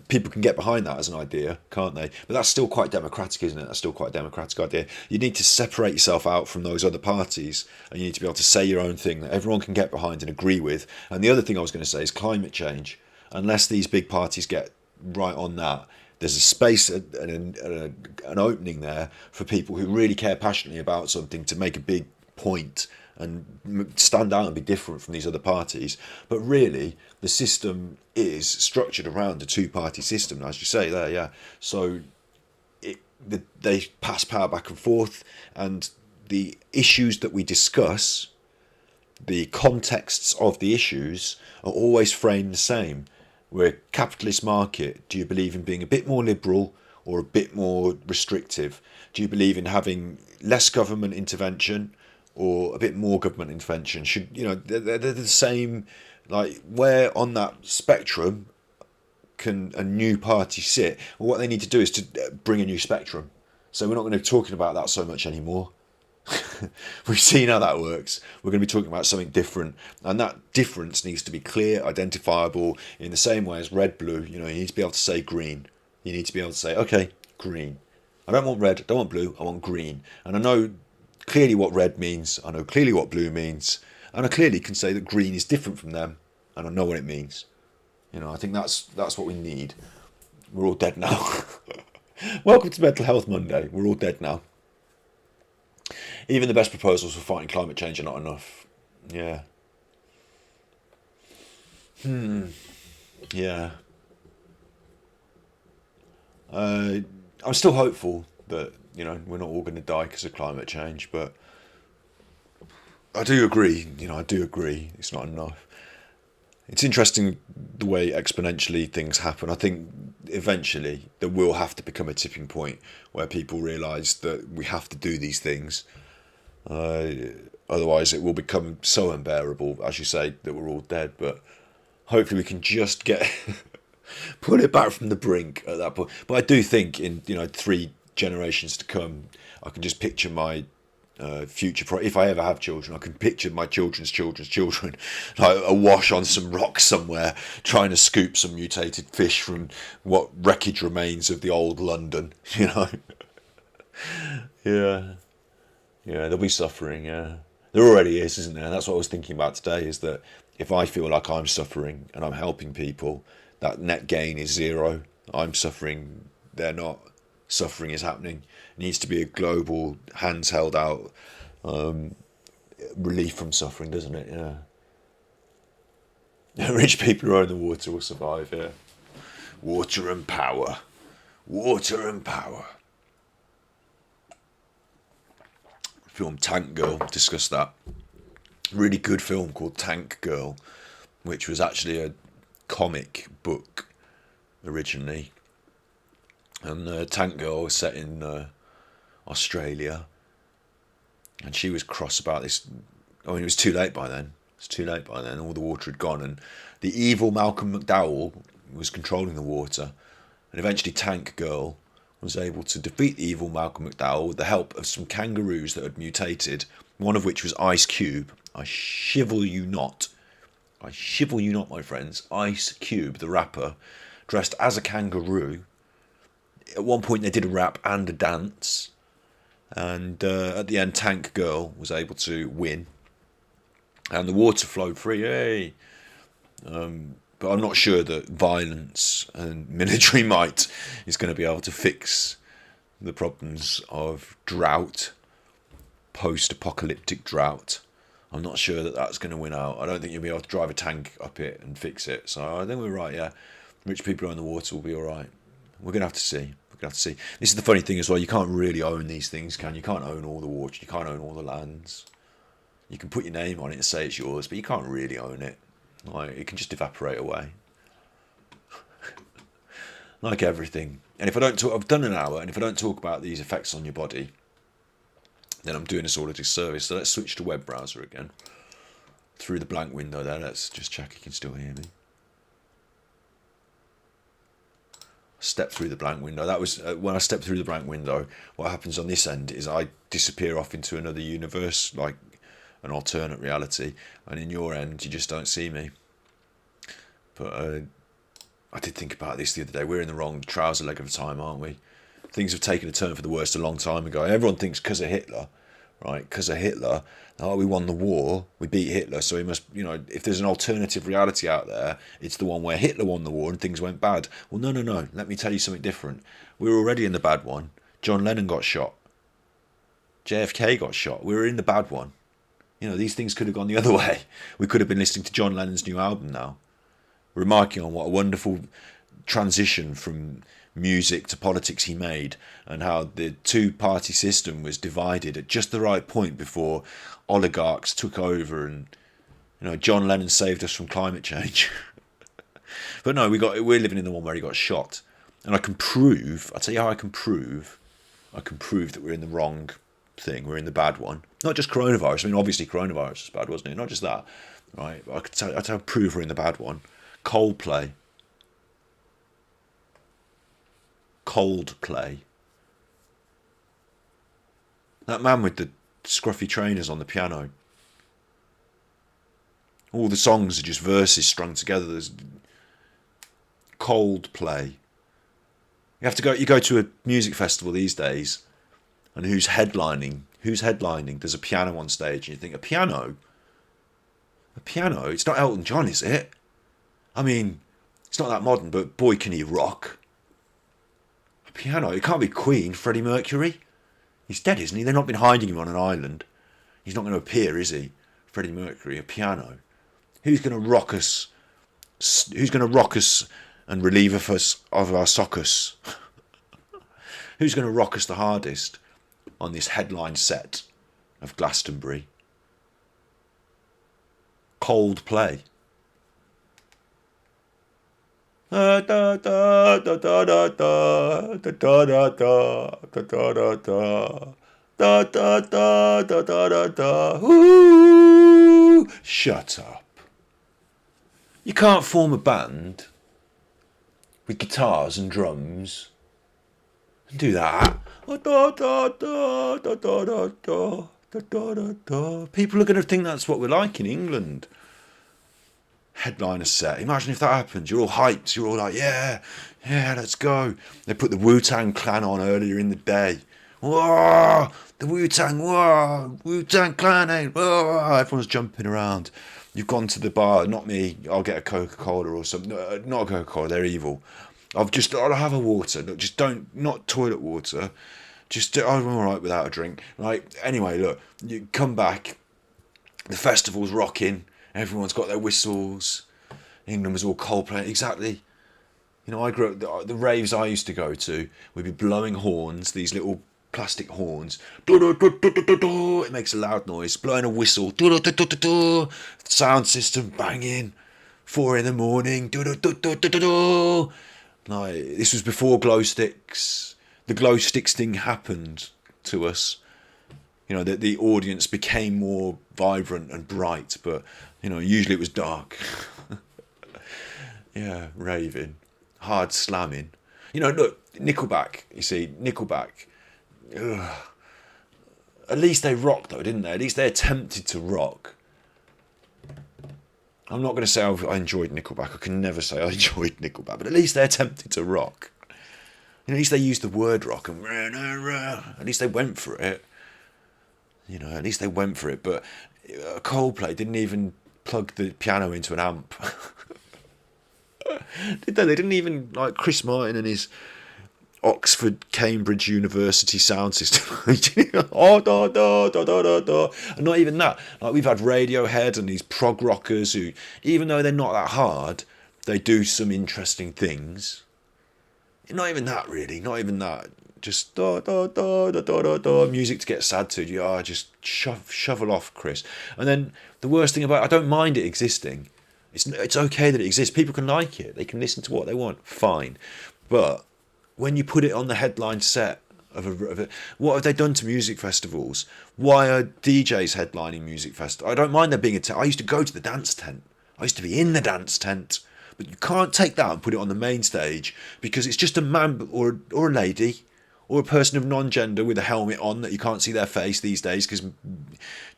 People can get behind that as an idea, can't they? But that's still quite democratic, isn't it? That's still quite a democratic idea. You need to separate yourself out from those other parties, and you need to be able to say your own thing that everyone can get behind and agree with. And the other thing I was going to say is climate change. Unless these big parties get right on that, there's a space and an opening there for people who really care passionately about something to make a big point and stand out and be different from these other parties. But really, the system is structured around a two-party system, as you say there, yeah. So they pass power back and forth, and the issues that we discuss, the contexts of the issues, are always framed the same. We're a capitalist market. Do you believe in being a bit more liberal or a bit more restrictive? Do you believe in having less government intervention or a bit more government intervention? They're the same. Like, where on that spectrum can a new party sit? Well, what they need to do is to bring a new spectrum. So we're not going to be talking about that so much anymore. We've seen how that works. We're going to be talking about something different, and that difference needs to be clear, identifiable, in the same way as red, blue. You need to be able to say green. You need to be able to say, okay, green. I don't want red, I don't want blue, I want green. And I know clearly what red means, I know clearly what blue means, and I clearly can say that green is different from them, and I know what it means. I think that's what we need. We're all dead now. Welcome to Mental Health Monday. We're all dead now. Even the best proposals for fighting climate change are not enough. Yeah. Yeah. I'm still hopeful that, we're not all going to die because of climate change, but I do agree, it's not enough. It's interesting the way exponentially things happen. I think eventually there will have to become a tipping point where people realise that we have to do these things. Otherwise it will become so unbearable, as you say, that we're all dead. But hopefully we can just get pull it back from the brink at that point. But I do think in 3 generations to come, I can just picture my future. If I ever have children, I can picture my children's children like awash on some rocks somewhere, trying to scoop some mutated fish from what wreckage remains of the old London. Yeah. There'll be suffering. Yeah, there already is, isn't there? That's what I was thinking about today. Is that if I feel like I'm suffering and I'm helping people, that net gain is zero. I'm suffering, they're not. Suffering is happening. It needs to be a global, hands held out relief from suffering, doesn't it? Yeah. Rich people who own the water will survive. Yeah. Water and power. Water and power. Film Tank Girl, discussed that. Really good film called Tank Girl, which was actually a comic book originally. And Tank Girl was set in Australia, and she was cross about this. I mean, it was too late by then. All the water had gone, and the evil Malcolm McDowell was controlling the water. And eventually Tank Girl was able to defeat the evil Malcolm McDowell with the help of some kangaroos that had mutated, one of which was Ice Cube. I shiver you not, my friends. Ice Cube, the rapper, dressed as a kangaroo. At one point they did a rap and a dance, and at the end Tank Girl was able to win, and the water flowed free. Yay! But I'm not sure that violence and military might is going to be able to fix the problems of drought, post-apocalyptic drought. I'm not sure that that's going to win out. I don't think you'll be able to drive a tank up it and fix it. So I think we're right, yeah. Rich people on the water will be all right. We're going to have to see. This is the funny thing as well. You can't really own these things, can you? You can't own all the water. You can't own all the lands. You can put your name on it and say it's yours, but you can't really own it. Like, it can just evaporate away. Like everything. And if I don't talk, I've done an hour, and if I don't talk about these effects on your body, then I'm doing us all a disservice. So let's switch to web browser again. Through the blank window there, let's just check you can still hear me. Step through the blank window. That was when I step through the blank window, what happens on this end is I disappear off into another universe, like an alternate reality, and in your end you just don't see me. But I did think about this the other day. We're in the wrong trouser leg of the time, aren't we? Things have taken a turn for the worst a long time ago. Everyone thinks because of Hitler, right? Because of Hitler, oh, we won the war, we beat Hitler, so we must, if there's an alternative reality out there, it's the one where Hitler won the war and things went bad. Well, no. Let me tell you something different. We were already in the bad one. John Lennon got shot. JFK got shot. We were in the bad one. These things could have gone the other way. We could have been listening to John Lennon's new album now, remarking on what a wonderful transition from music to politics he made, and how the two-party system was divided at just the right point before oligarchs took over, and John Lennon saved us from climate change. But no, we're living in the one where he got shot, and I'll tell you how I can prove that we're in the wrong thing, we're in the bad one. Not just coronavirus. I mean, obviously coronavirus was bad, wasn't it? Not just that, right? I can prove we're in the bad one. Coldplay. That man with the scruffy trainers on the piano. All the songs are just verses strung together. There's Coldplay. You go to a music festival these days, and who's headlining? There's a piano on stage, and you think, a piano? It's not Elton John, is it? I mean, it's not that modern, but boy, can he rock. A piano? It can't be Queen, Freddie Mercury. He's dead, isn't he? They've not been hiding him on an island. He's not going to appear, is he? Freddie Mercury, a piano. Who's going to rock us? Who's going to rock us and relieve us of our soccus? Who's going to rock us the hardest on this headline set of Glastonbury? Coldplay. Da da da da da da da da da da da da da da da da da da. Ooh, shut up. You can't form a band with guitars and drums and do that. People are going to think that's what we're like in England. Headliner set. Imagine if that happens. You're all hyped. You're all like, yeah, let's go. They put the Wu-Tang Clan on earlier in the day. Whoa, the Wu-Tang Clan, whoa. Everyone's jumping around. You've gone to the bar. Not me. I'll get a Coca-Cola or something. No, not a Coca-Cola. They're evil. I'll have a water. Look, just not toilet water. I'm all right without a drink. Right. Anyway, look, you come back. The festival's rocking. Everyone's got their whistles. England was all Coldplay. Exactly. I grew up, the raves I used to go to, we'd be blowing horns, these little plastic horns. It makes a loud noise. Blowing a whistle. Sound system banging. 4 a.m. Like, this was before glow sticks. The glow sticks thing happened to us. That the audience became more vibrant and bright, but usually it was dark. Yeah, raving, hard slamming. Look, Nickelback. You see, Nickelback. Ugh. At least they rocked, though, didn't they? At least they attempted to rock. I'm not going to say I enjoyed Nickelback. I can never say I enjoyed Nickelback, but at least they attempted to rock. At least they used the word rock, and at least they went for it. At least they went for it. But Coldplay didn't even plug the piano into an amp. Did they? They didn't even, like Chris Martin and his Oxford, Cambridge University sound system. Oh, da, da, da, da, da, da. And not even that. Like, we've had Radiohead and these prog rockers who, even though they're not that hard, they do some interesting things. Not even that, really. Not even that. Just da da da da da da da music to get sad to. Just shovel off, Chris. And then the worst thing about it, I don't mind it existing. It's okay that it exists. People can like it. They can listen to what they want. Fine, but when you put it on the headline set of a what have they done to music festivals? Why are DJs headlining music festivals? I don't mind there being a tent. I used to go to the dance tent. I used to be in the dance tent. But you can't take that and put it on the main stage because it's just a man or a lady or a person of non-gender with a helmet on that you can't see their face these days because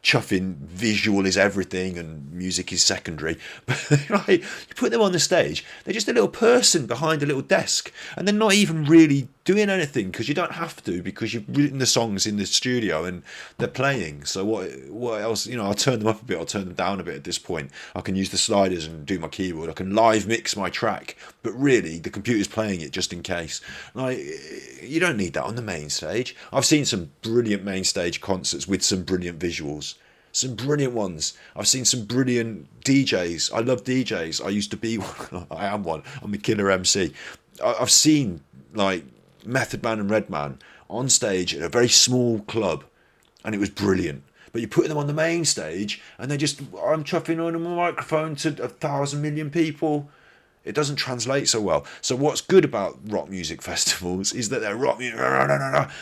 chuffing visual is everything and music is secondary. But right, you put them on the stage, they're just a little person behind a little desk and they're not even really doing anything because you don't have to, because you've written the songs in the studio and they're playing. So what else? I'll turn them up a bit, I'll turn them down a bit at this point. I can use the sliders and do my keyboard, I can live mix my track, but really the computer's playing it just in case. Like, you don't need that on the main stage. I've seen some brilliant main stage concerts with some brilliant visuals, some brilliant ones. I've seen some brilliant DJs. I love DJs. I used to be one. I am one. I'm a killer MC. I've seen like Method Man and Redman on stage at a very small club, and it was brilliant. But you put them on the main stage, and I'm chuffing on a microphone to 1,000 million people. It doesn't translate so well. So what's good about rock music festivals is that they're rock music,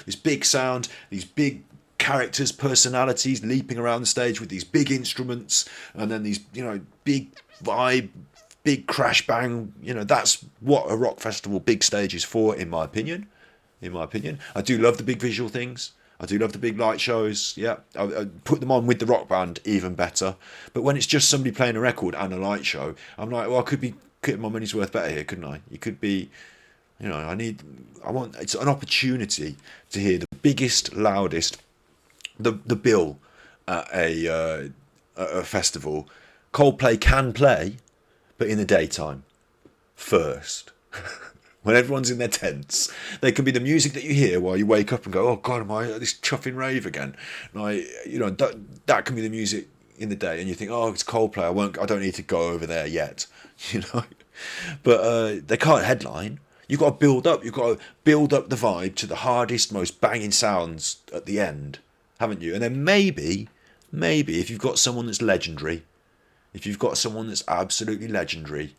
this big sound, these big characters, personalities leaping around the stage with these big instruments, and then these, big vibe, big crash bang. That's what a rock festival big stage is for, in my opinion. I do love the big visual things. I do love the big light shows. Yeah, I put them on with the rock band, even better. But when it's just somebody playing a record and a light show, I'm like, well, I could be getting my money's worth better here, couldn't I? You could be, it's an opportunity to hear the biggest, loudest, the bill at a festival. Coldplay can play, but in the daytime first. When everyone's in their tents, they can be the music that you hear while you wake up and go, oh God, am I at this chuffing rave again? Like, that can be the music in the day, and you think, oh, it's Coldplay, I don't need to go over there yet, But they can't headline. You've got to build up the vibe to the hardest, most banging sounds at the end, haven't you? And then maybe if you've got someone that's legendary, if you've got someone that's absolutely legendary,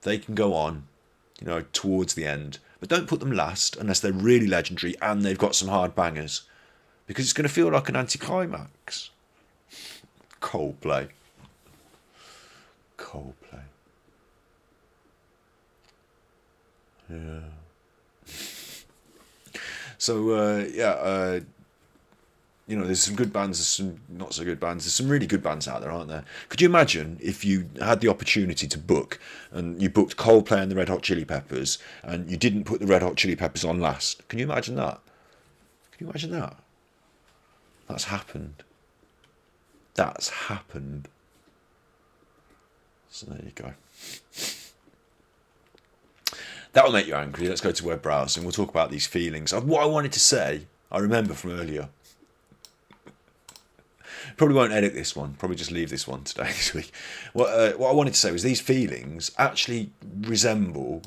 they can go on, towards the end. But don't put them last unless they're really legendary and they've got some hard bangers, because it's going to feel like an anticlimax. Coldplay. Yeah. So there's some good bands, there's some not so good bands, there's some really good bands out there, aren't there? Could you imagine if you had the opportunity to book, and you booked Coldplay and the Red Hot Chili Peppers, and you didn't put the Red Hot Chili Peppers on last? Can you imagine that? That's happened. So there you go. That'll make you angry. Let's go to web browsing. We'll talk about these feelings. What I wanted to say, I remember from earlier. Probably won't edit this one. Probably just leave this one today, this week. What I wanted to say was these feelings actually resemble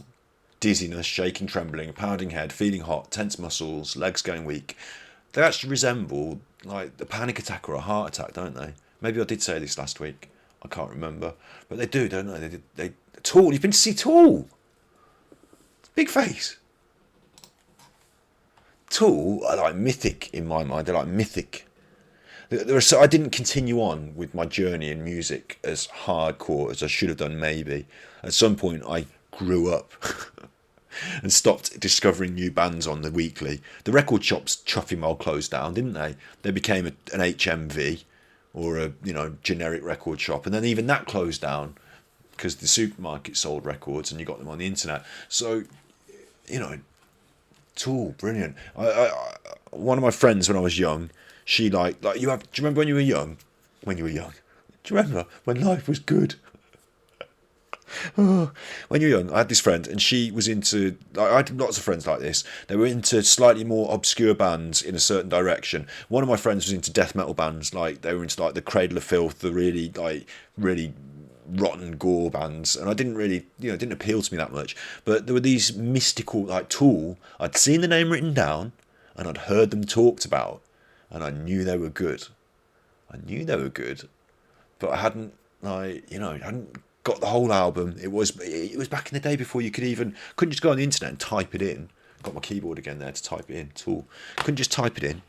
dizziness, shaking, trembling, pounding head, feeling hot, tense muscles, legs going weak. They actually resemble like a panic attack or a heart attack, don't they? Maybe I did say this last week. I can't remember. But they do, don't they? They Tool. You've been to see Tool. Big face. Tool are like mythic in my mind. They're like mythic. I didn't continue on with my journey in music as hardcore as I should have done, maybe. At some point, I grew up and stopped discovering new bands on the weekly. The record shops Chuffy Mole closed down, didn't they? They became an HMV or a generic record shop, and then even that closed down because the supermarket sold records and you got them on the internet. So, Tool, brilliant. One of my friends when I was young, she do you remember when you were young? Do you remember when life was good? When you were young, I had this friend, and she was into. I had lots of friends like this. They were into slightly more obscure bands in a certain direction. One of my friends was into death metal bands, like they were into like the Cradle of Filth, the really rotten gore bands, and I didn't really, it didn't appeal to me that much. But there were these mystical, like Tool. I'd seen the name written down. and I'd heard them talked about, and I knew they were good. I knew they were good, but I hadn't, like, I hadn't got the whole album. It was back in the day before you couldn't just go on the internet and type it in. Got my keyboard again there to type it in. Tool. Couldn't just type it in.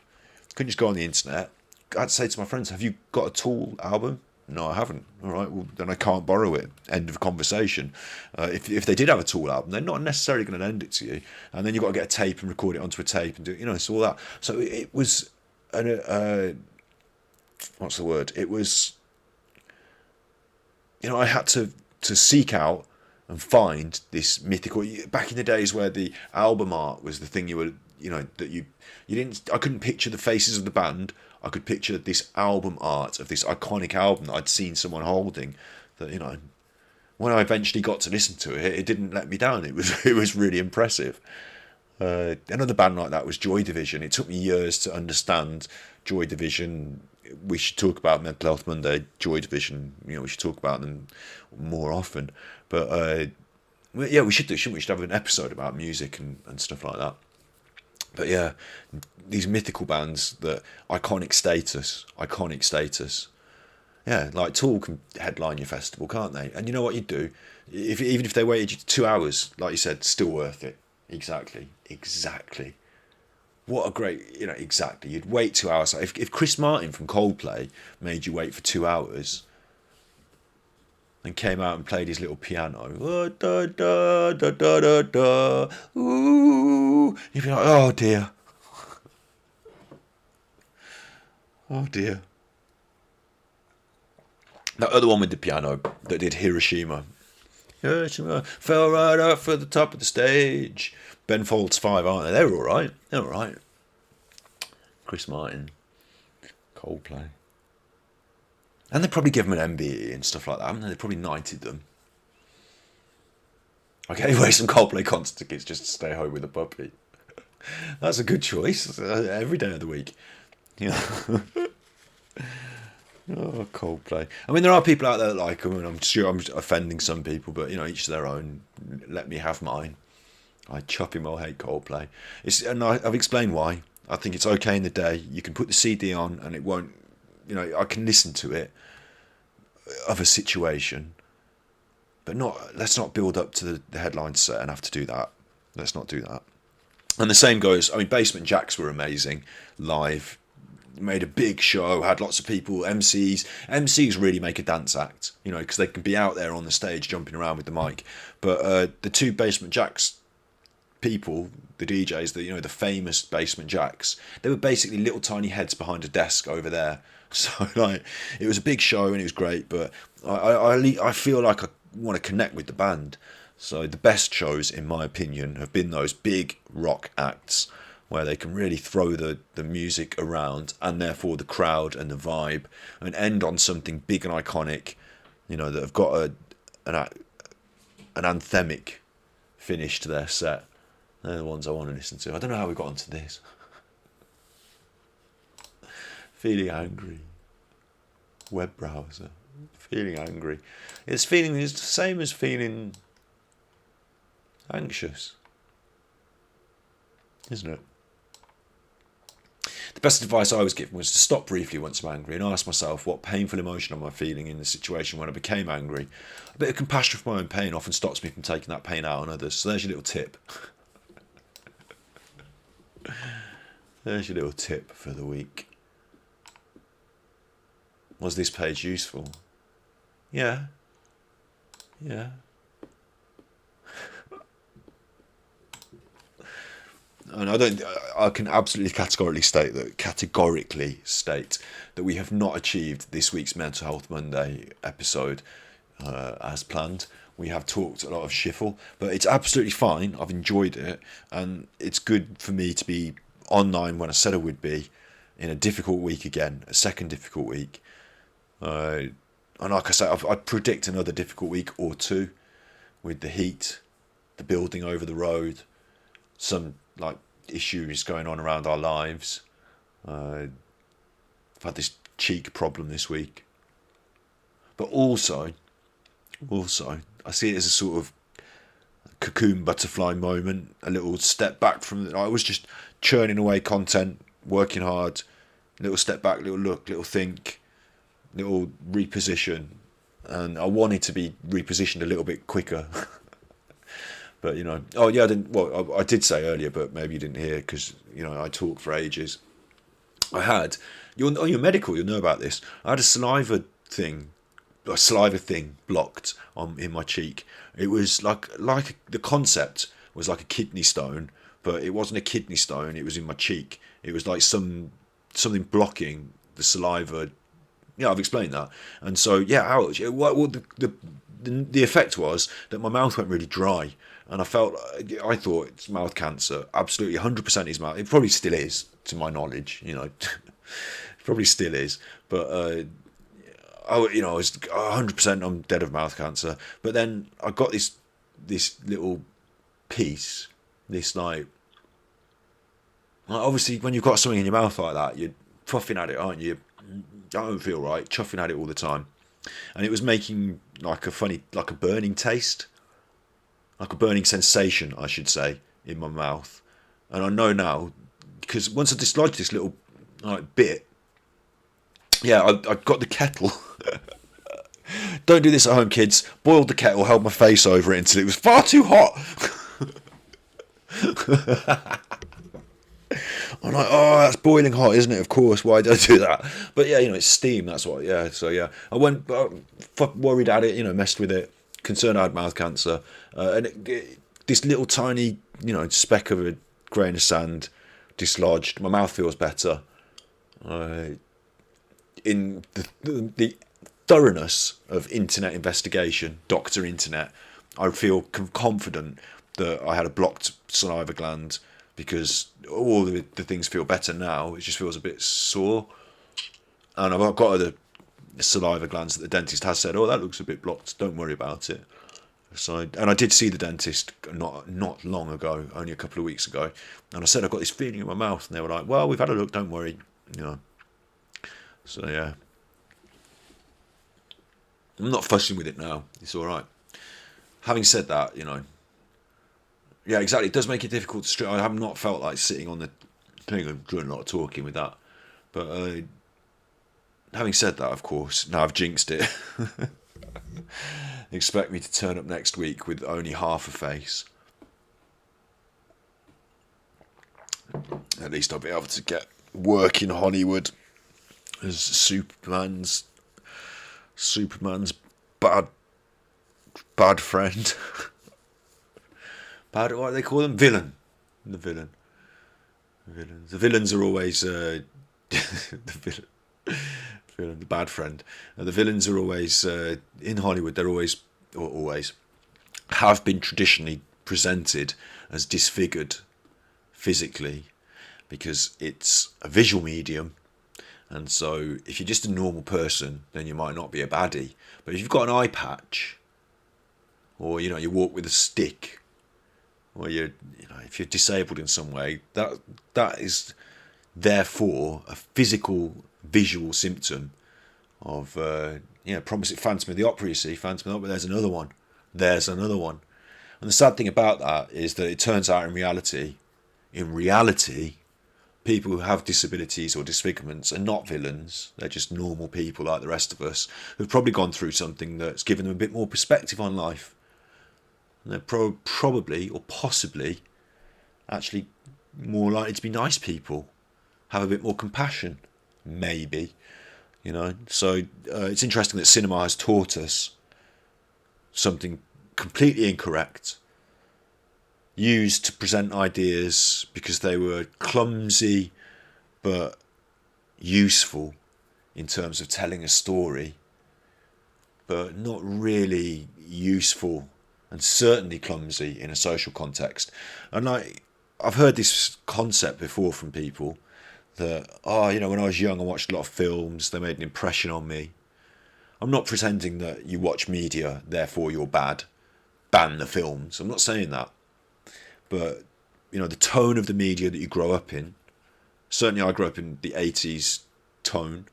Couldn't just go on the internet. I had to say to my friends, "Have you got a Tool album?" "No, I haven't." "All right, well then I can't borrow it." End of conversation. If they did have a Tool album, they're not necessarily going to lend it to you, and then you've got to get a tape and record it onto a tape and do it's all that. So it was what's the word? It was, I had to seek out and find this mythical. Back in the days where the album art was the thing that you didn't. I couldn't picture the faces of the band. I could picture this album art of this iconic album that I'd seen someone holding. That when I eventually got to listen to it, it didn't let me down. It was really impressive. Another band like that was Joy Division. It took me years to understand Joy Division. We should talk about Mental Health Monday, Joy Division. We should talk about them more often. But yeah, we should do, shouldn't we? We should have an episode about music and stuff like that. But yeah, these mythical bands, that iconic status. Yeah, like Tool can headline your festival, can't they? And you know what you'd do? Even if they waited you 2 hours, like you said, still worth it. Exactly. What a great, exactly. You'd wait 2 hours. If Chris Martin from Coldplay made you wait for 2 hours and came out and played his little piano, da, da, da, da, da, da, ooh, you'd be like, oh dear. Oh dear. That other one with the piano that did Hiroshima. Hiroshima fell right off at the top of the stage. Ben Folds 5, aren't they? They're all right. Chris Martin, Coldplay. And they probably give them an MBE and stuff like that, haven't they? They probably knighted them. I gave away some Coldplay concert tickets just to stay home with a puppy. That's a good choice. Every day of the week. Oh, Coldplay. I mean, there are people out there that like them, and I'm sure I'm offending some people, but each to their own. Let me have mine. I chopping well hate Coldplay. And I've explained why. I think it's okay in the day. You can put the CD on, and it won't. I can listen to it of a situation, but let's not build up to the headline set and have to do that. Let's not do that. And the same goes. I mean, Basement Jaxx were amazing live. Made a big show, had lots of people, MCs really make a dance act, because they can be out there on the stage jumping around with the mic. But the two Basement Jaxx people, the DJs, the famous Basement Jaxx, they were basically little tiny heads behind a desk over there. So it was a big show and it was great, but I feel like I want to connect with the band. So the best shows, in my opinion, have been those big rock acts, where they can really throw the music around, and therefore the crowd and the vibe, and end on something big and iconic, that have got an anthemic finish to their set. They're the ones I want to listen to. I don't know how we got onto this. Feeling angry. Web browser. Feeling angry. It's the same as feeling anxious, isn't it? The best advice I was given was to stop briefly once I'm angry and ask myself, what painful emotion am I feeling in the situation when I became angry? A bit of compassion for my own pain often stops me from taking that pain out on others. So there's your little tip. There's your little tip for the week. Was this page useful? Yeah. And I can absolutely categorically state that we have not achieved this week's Mental Health Monday episode as planned. We have talked a lot of shiffle, but it's absolutely fine. I've enjoyed it, and it's good for me to be online when I said I would be, in a difficult week again, a second difficult week. And like I say, I predict another difficult week or two, with the heat, the building over the road, some issues going on around our lives. I've had this cheek problem this week, but also I see it as a sort of cocoon butterfly moment, a little step back from it. I was just churning away content, working hard, little step back, little look, little think, little reposition. And I wanted to be repositioned a little bit quicker. But, oh yeah, I did say earlier, but maybe you didn't hear because, I talked for ages. I had, you're medical, you'll know about this. I had a saliva thing blocked in my cheek. It was like the concept was like a kidney stone, but it wasn't a kidney stone. It was in my cheek. It was like something blocking the saliva. Yeah, I've explained that. And so ouch. Well, the effect was that my mouth went really dry, and I thought it's mouth cancer. Absolutely, 100% is mouth. It probably still is, to my knowledge. It probably still is, but. I was 100% I'm dead of mouth cancer. But then I got this little piece, this obviously when you've got something in your mouth like that, you're puffing at it, aren't you? I don't feel right, chuffing at it all the time. And it was making like a burning taste, like a burning sensation, I should say, in my mouth. And I know now, because once I dislodged this little bit, I got the kettle. Don't do this at home, kids. Boiled the kettle, held my face over it until it was far too hot. I'm like, oh, that's boiling hot, isn't it? Of course, why did I do that? But it's steam, that's what, So I went, worried at it, messed with it, concerned I had mouth cancer. This little tiny, speck of a grain of sand dislodged. My mouth feels better. In the thoroughness of internet investigation, Dr. Internet, I feel confident that I had a blocked saliva gland, because all the things feel better now. It just feels a bit sore. And I've got other saliva glands that the dentist has said, oh, that looks a bit blocked, don't worry about it. So, and I did see the dentist not long ago, only a couple of weeks ago, and I said I've got this feeling in my mouth, and they were like, well, we've had a look, don't worry. So I'm not fussing with it now. It's all right. Having said that, yeah, exactly. It does make it difficult to strip. I have not felt like sitting on the thing and doing a lot of talking with that. But having said that, of course, now I've jinxed it. Expect me to turn up next week with only half a face. At least I'll be able to get work in Hollywood as Superman's bad friend. What do they call them? Villain. The villain. The villains are always the bad friend. The villains are always in Hollywood. They're always have been traditionally presented as disfigured physically, because it's a visual medium. And so if you're just a normal person, then you might not be a baddie. But if you've got an eye patch, or you walk with a stick, or if you're disabled in some way, that is therefore a physical visual symptom of promise it. Phantom of the Opera, you see, Phantom of the Opera, there's another one. And the sad thing about that is that it turns out in reality, people who have disabilities or disfigurements are not villains. They're just normal people like the rest of us, who've probably gone through something that's given them a bit more perspective on life. And they're probably or possibly actually more likely to be nice people, have a bit more compassion, maybe. So it's interesting that cinema has taught us something completely incorrect, used to present ideas because they were clumsy but useful in terms of telling a story, but not really useful, and certainly clumsy in a social context. And I've heard this concept before from people that, when I was young I watched a lot of films, they made an impression on me. I'm not pretending that you watch media, therefore you're bad, ban the films. I'm not saying that. But, the tone of the media that you grow up in, certainly I grew up in the 80s tone,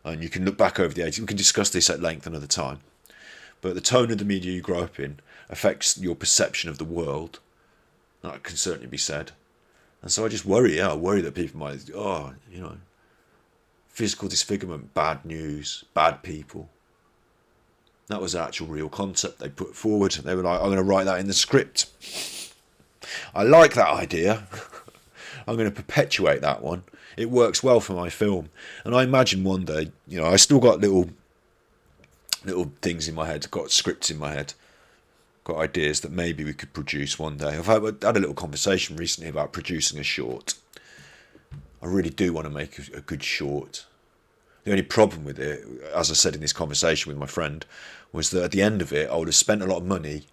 and you can look back over the 80s, we can discuss this at length another time, but the tone of the media you grow up in affects your perception of the world. That can certainly be said. And so I just worry, I worry that people might, physical disfigurement, bad news, bad people. That was an actual real concept they put forward. They were like, I'm going to write that in the script. I like that idea. I'm going to perpetuate that one. It works well for my film. And I imagine one day, I still got little things in my head, got scripts in my head, got ideas that maybe we could produce one day. I've had a little conversation recently about producing a short. I really do want to make a good short. The only problem with it, as I said in this conversation with my friend, was that at the end of it, I would have spent a lot of money.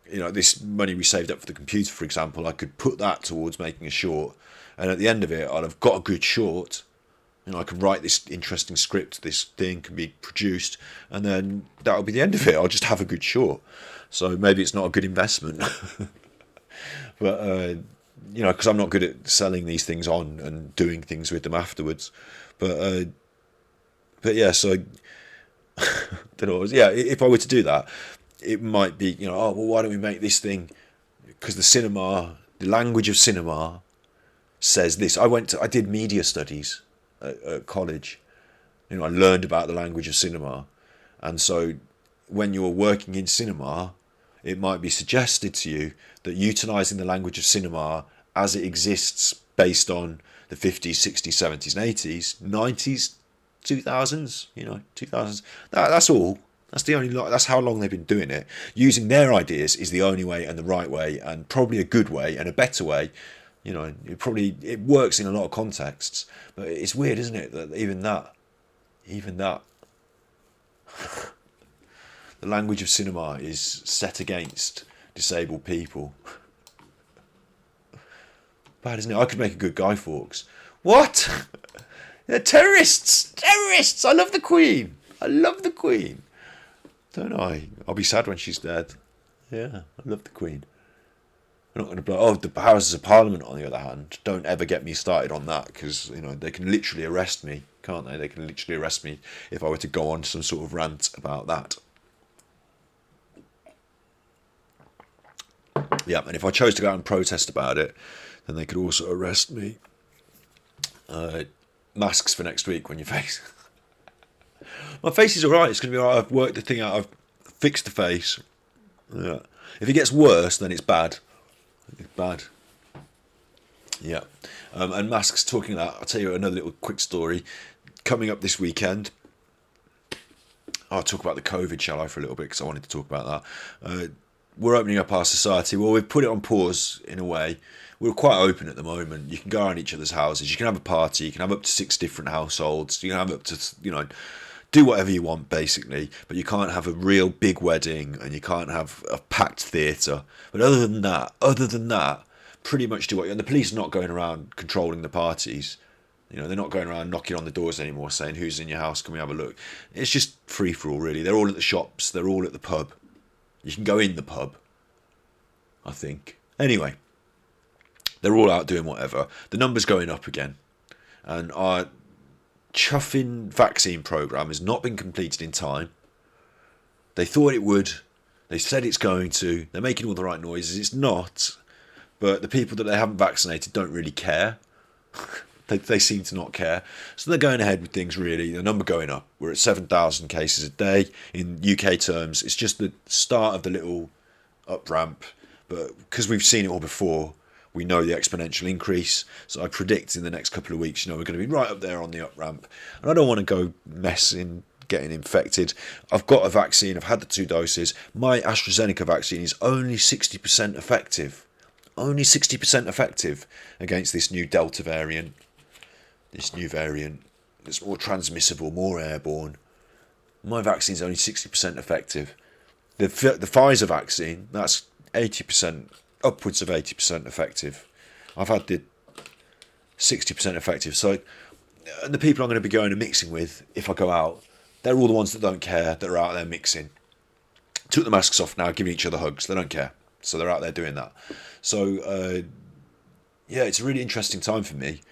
This money we saved up for the computer, for example, I could put that towards making a short. And at the end of it, I'd have got a good short. I can write this interesting script, this thing can be produced, and then that'll be the end of it. I'll just have a good short. So maybe it's not a good investment. But, because I'm not good at selling these things on and doing things with them afterwards. But yeah, so, don't know, if I were to do that, it might be, why don't we make this thing? Because the language of cinema says this. I did media studies at college. I learned about the language of cinema. And so when you're working in cinema, it might be suggested to you that utilising the language of cinema as it exists based on the 50s, 60s, 70s and 80s, 90s, 2000s, 2000s, that's all. That's how long they've been doing it. Using their ideas is the only way and the right way, and probably a good way and a better way. It works in a lot of contexts, but it's weird, isn't it, that even that, the language of cinema is set against disabled people. Bad, isn't it? I could make a good Guy Fawkes. What? They're terrorists! Terrorists! I love the Queen. Don't I? I'll be sad when she's dead. Yeah, I love the Queen. I'm not going to blow. The Houses of Parliament, on the other hand, don't ever get me started on that, because they can literally arrest me, can't they? They can literally arrest me if I were to go on some sort of rant about that. Yeah, and if I chose to go out and protest about it, then they could also arrest me. Masks for next week when your face. My face is alright. It's going to be alright. I've worked the thing out. I've fixed the face. Yeah. If it gets worse, then it's bad. It's bad. Yeah. And masks, talking of that, I'll tell you another little quick story. Coming up this weekend, I'll talk about the COVID, shall I, for a little bit, because I wanted to talk about that. We're opening up our society. Well, we've put it on pause in a way. We're quite open at the moment. You can go around each other's houses. You can have a party. You can have up to 6 different households. You can have up to, do whatever you want, basically. But you can't have a real big wedding, and you can't have a packed theatre. But other than that, pretty much do what you... And the police are not going around controlling the parties. They're not going around knocking on the doors anymore saying, who's in your house, can we have a look? It's just free-for-all, really. They're all at the shops. They're all at the pub. You can go in the pub, I think. Anyway, they're all out doing whatever. The number's going up again. And our chuffing vaccine programme has not been completed in time. They thought it would. They said it's going to. They're making all the right noises. It's not. But the people that they haven't vaccinated don't really care. They seem to not care. So they're going ahead with things, really. The number going up. We're at 7,000 cases a day. In UK terms, it's just the start of the little up ramp. But because we've seen it all before, we know the exponential increase. So I predict in the next couple of weeks, we're going to be right up there on the up ramp. And I don't want to go messing, getting infected. I've got a vaccine. I've had the 2 doses. My AstraZeneca vaccine is only 60% effective. Only 60% effective against this new Delta variant. This new variant that's more transmissible, more airborne. My vaccine's only 60% effective. The Pfizer vaccine, that's 80%, upwards of 80% effective. I've had the 60% effective. So the people I'm going to be going and mixing with, if I go out, they're all the ones that don't care, that are out there mixing. Took the masks off now, giving each other hugs. They don't care. So they're out there doing that. So, it's a really interesting time for me.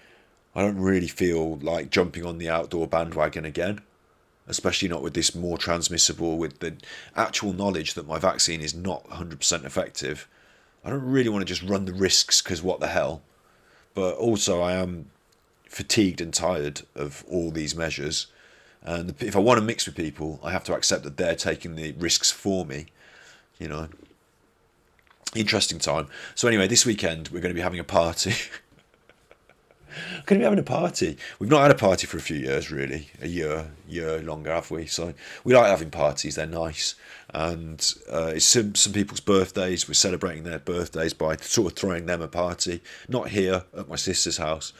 I don't really feel like jumping on the outdoor bandwagon again, especially not with this more transmissible, with the actual knowledge that my vaccine is not 100% effective. I don't really want to just run the risks because what the hell. but also I am fatigued and tired of all these measures. And if I want to mix with people, I have to accept that they're taking the risks for me. You know, interesting time. So anyway, this weekend we're going to be having a party. We're going to be having a party. We've not had a party for a few years, really. A year longer, have we? So we like having parties. They're nice. And it's some people's birthdays. We're celebrating their birthdays by sort of throwing them a party. Not here, at my sister's house.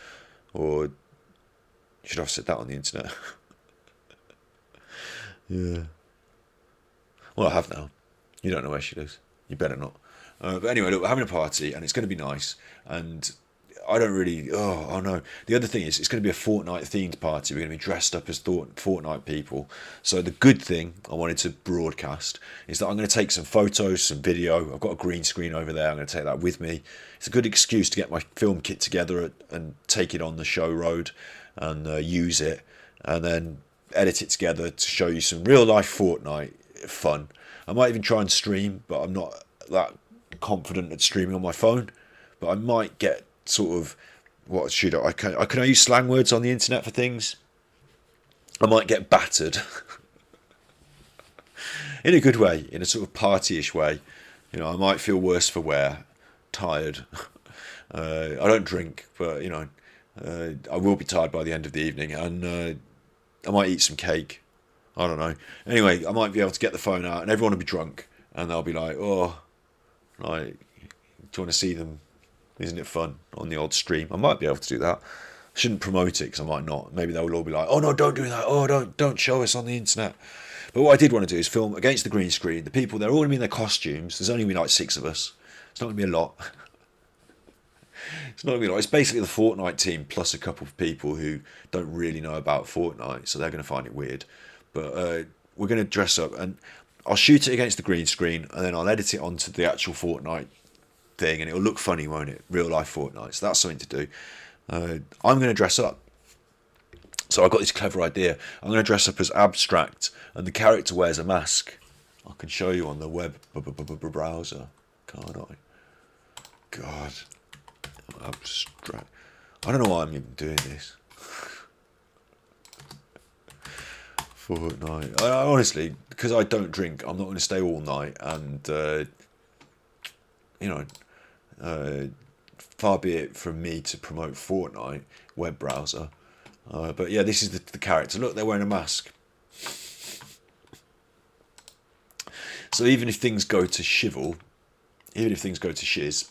Or should I have said that on the internet? Yeah. Well, I have now. You don't know where she lives. You better not. But anyway, look, we're having a party and it's going to be nice. And I don't really. Oh no. The other thing is, it's going to be a Fortnite themed party. We're going to be dressed up as Fortnite people. So the good thing I wanted to broadcast is that I'm going to take some photos, some video. I've got a green screen over there. I'm going to take that with me. It's a good excuse to get my film kit together and take it on the show road and use it, and then edit it together to show you some real life Fortnite fun. I might even try and stream, but I'm not that confident at streaming on my phone. But I might get sort of, what should can I use slang words on the internet for things? I might get battered in a good way, in a sort of partyish way. You know, I might feel worse for wear, tired. I don't drink, but you know, I will be tired by the end of the evening, and I might eat some cake. I don't know. Anyway, I might be able to get the phone out, and everyone will be drunk, and they'll be like, "Oh, like, do you want to see them? Isn't it fun on the old stream?" I might be able to do that. I shouldn't promote it because I might not. Maybe they'll all be like, "Oh no, don't do that. Oh, don't show us on the internet." But what I did want to do is film against the green screen. The people, they're all going to be in their costumes. There's only going to be like 6 of us. It's not going to be a lot. It's not going to be a lot. It's basically the Fortnite team plus a couple of people who don't really know about Fortnite, so they're going to find it weird. But we're going to dress up, and I'll shoot it against the green screen, and then I'll edit it onto the actual Fortnite thing, and it'll look funny, won't it? Real life Fortnite. So that's something to do. I'm going to dress up. So I've got this clever idea. I'm going to dress up as Abstract, and the character wears a mask. I can show you on the web browser, can't I? God, Abstract. I don't know why I'm even doing this. Fortnite. I honestly, because I don't drink, I'm not going to stay all night, and you know, far be it from me to promote Fortnite web browser. But yeah, this is the character. Look, they're wearing a mask. So even if things go to shivel, even if things go to shiz,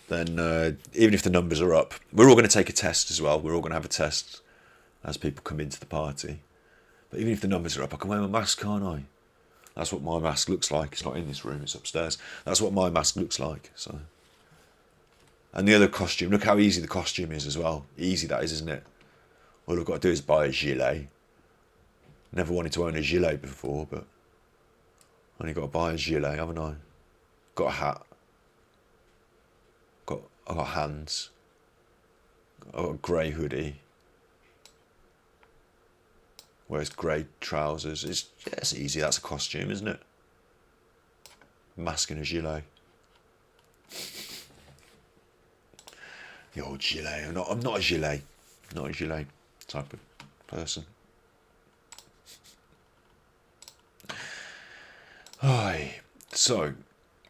then even if the numbers are up, we're all going to take a test as well. We're all going to have a test as people come into the party. But even if the numbers are up, I can wear my mask, can't I? That's what my mask looks like. It's not in this room, it's upstairs. That's what my mask looks like. So, and the other costume, look how easy the costume is as well. Easy that is, isn't it? All I've got to do is buy a gilet. Never wanted to own a gilet before, but only got to buy a gilet, haven't I? Got a hat. I've got hands. I've got a grey hoodie. Wears grey trousers. It's easy. That's a costume, isn't it? Mask and a gilet. The old gilet. I'm not a gilet. Not a gilet type of person. Hi. So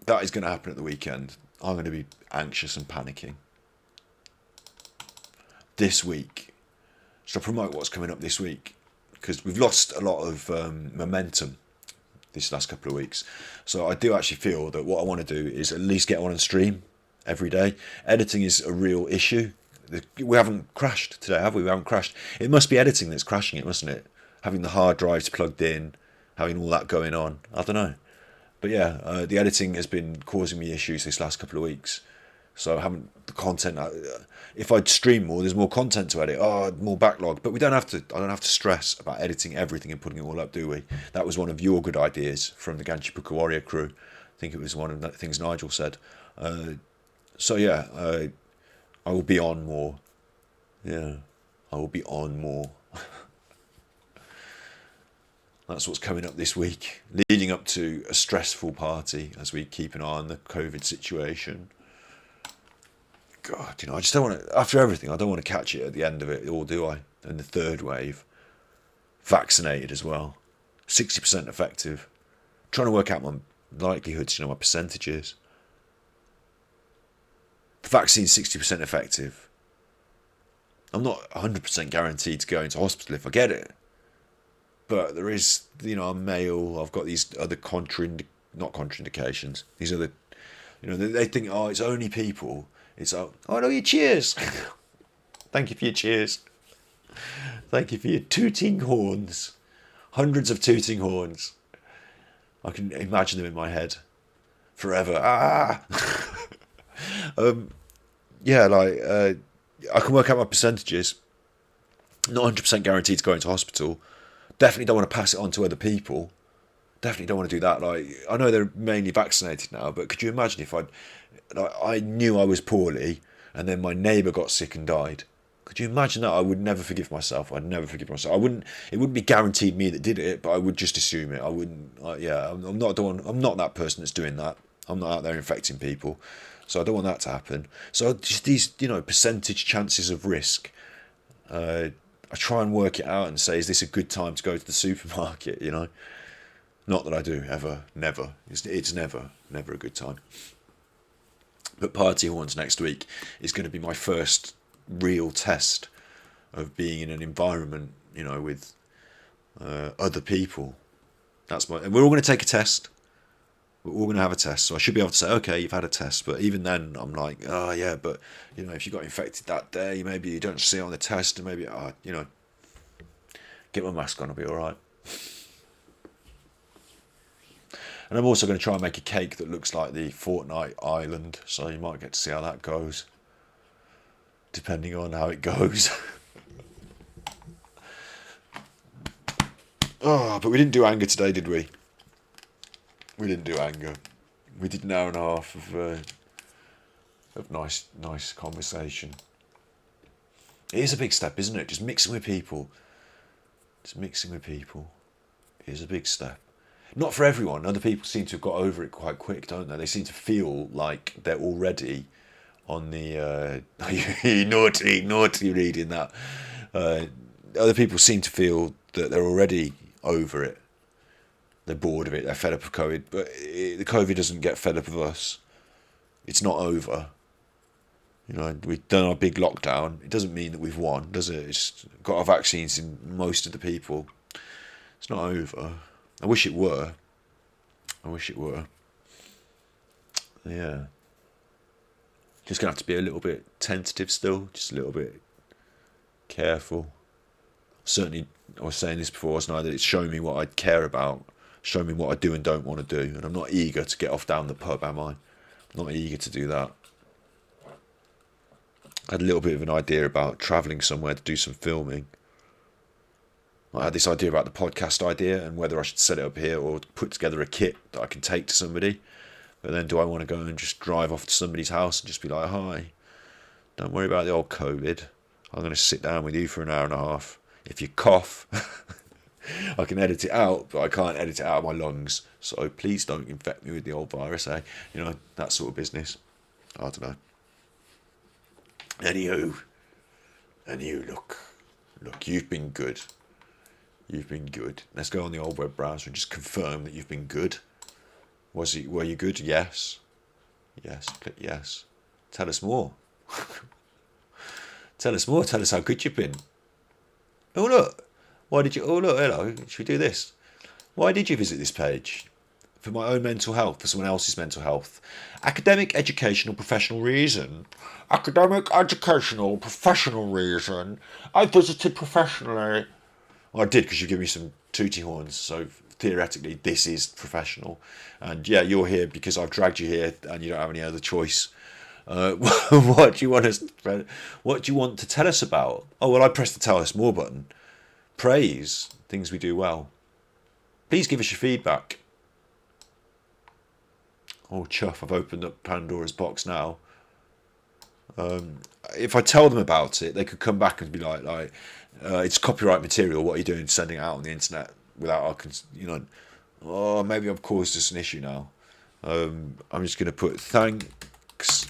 that is going to happen at the weekend. I'm going to be anxious and panicking. This week, should I promote what's coming up this week? Because we've lost a lot of momentum this last couple of weeks. So I do actually feel that what I want to do is at least get on and stream every day. Editing is a real issue. We haven't crashed today, have we? We haven't crashed. It must be editing that's crashing it, mustn't it? Having the hard drives plugged in, having all that going on. I don't know. But yeah, the editing has been causing me issues this last couple of weeks. So I haven't the content. If I'd stream more, there's more content to edit. Oh, more backlog. But we don't have to. I don't have to stress about editing everything and putting it all up, do we? That was one of your good ideas from the Ganchipuka Warrior crew. I think it was one of the things Nigel said. So yeah, I will be on more. Yeah, I will be on more. That's what's coming up this week, leading up to a stressful party as we keep an eye on the COVID situation. God, I just don't want to. After everything, I don't want to catch it at the end of it, or do I? In the third wave, vaccinated as well, 60% effective. Trying to work out my likelihoods, my percentages. The vaccine's 60% effective. I'm not 100% guaranteed to go into hospital if I get it. But there is, I'm male, I've got these other not contraindications, these other, they think, oh, it's only people. It's, oh no, your cheers. Thank you for your cheers. Thank you for your tooting horns. Hundreds of tooting horns. I can imagine them in my head. Forever. Ah! I can work out my percentages. Not 100% guaranteed to go into hospital. Definitely don't want to pass it on to other people. Definitely don't want to do that. I know they're mainly vaccinated now, but could you imagine if I knew I was poorly and then my neighbour got sick and died? Could you imagine that? I would never forgive myself. I'd never forgive myself. It wouldn't be guaranteed me that did it, but I would just assume it. I wouldn't. I'm not the one. I'm not that person that's doing that. I'm not out there infecting people, so I don't want that to happen. So just these, percentage chances of risk. I try and work it out and say, is this a good time to go to the supermarket? Not that I do ever, never. It's never a good time. But Party Horns next week is going to be my first real test of being in an environment, with other people. And we're all going to take a test. We're all going to have a test. So I should be able to say, okay, you've had a test. But even then, I'm like, oh yeah, but if you got infected that day, maybe you don't see it on the test, and maybe, get my mask on, I'll be all right. And I'm also going to try and make a cake that looks like the Fortnite island, so you might get to see how that goes, depending on how it goes. Oh, but we didn't do anger today, did we? We didn't do anger. We did an hour and a half of nice conversation. It is a big step, isn't it? Just mixing with people. It is a big step. Not for everyone. Other people seem to have got over it quite quick, don't they? They seem to feel like they're already on the... naughty reading that. Other people seem to feel that they're already over it. They're bored of it. They're fed up of COVID. But the COVID doesn't get fed up of us. It's not over. We've done our big lockdown. It doesn't mean that we've won, does it? It's got our vaccines in most of the people. It's not over. I wish it were. Yeah. Just going to have to be a little bit tentative still. Just a little bit careful. Certainly, I was saying this before, wasn't I? That it's showing me what I care about. Showing me what I do and don't want to do. And I'm not eager to get off down the pub, am I? I'm not eager to do that. I had a little bit of an idea about travelling somewhere to do some filming. I had this idea about the podcast idea and whether I should set it up here or put together a kit that I can take to somebody. But then do I want to go and just drive off to somebody's house and just be like, hi, don't worry about the old COVID. I'm going to sit down with you for an hour and a half. If you cough, I can edit it out, but I can't edit it out of my lungs. So please don't infect me with the old virus, eh? That sort of business. I don't know. Anywho, look, you've been good. Let's go on the old web browser and just confirm that you've been good. Were you good? Yes. Click yes. Tell us more. Tell us how good you've been. Oh look. Hello. Should we do this? Why did you visit this page? For my own mental health, for someone else's mental health. Academic, educational, professional reason. I visited professionally. Well, I did because you give me some tooty horns, so theoretically this is professional. And yeah, you're here because I've dragged you here and you don't have any other choice. What do you want to tell us about? Oh, well, I pressed the tell us more button. Praise things we do well. Please give us your feedback. Oh, chuff, I've opened up Pandora's box now. If I tell them about it, they could come back and be like, it's copyright material. What are you doing sending it out on the internet without our, oh, maybe I've caused us an issue now. I'm just going to put thanks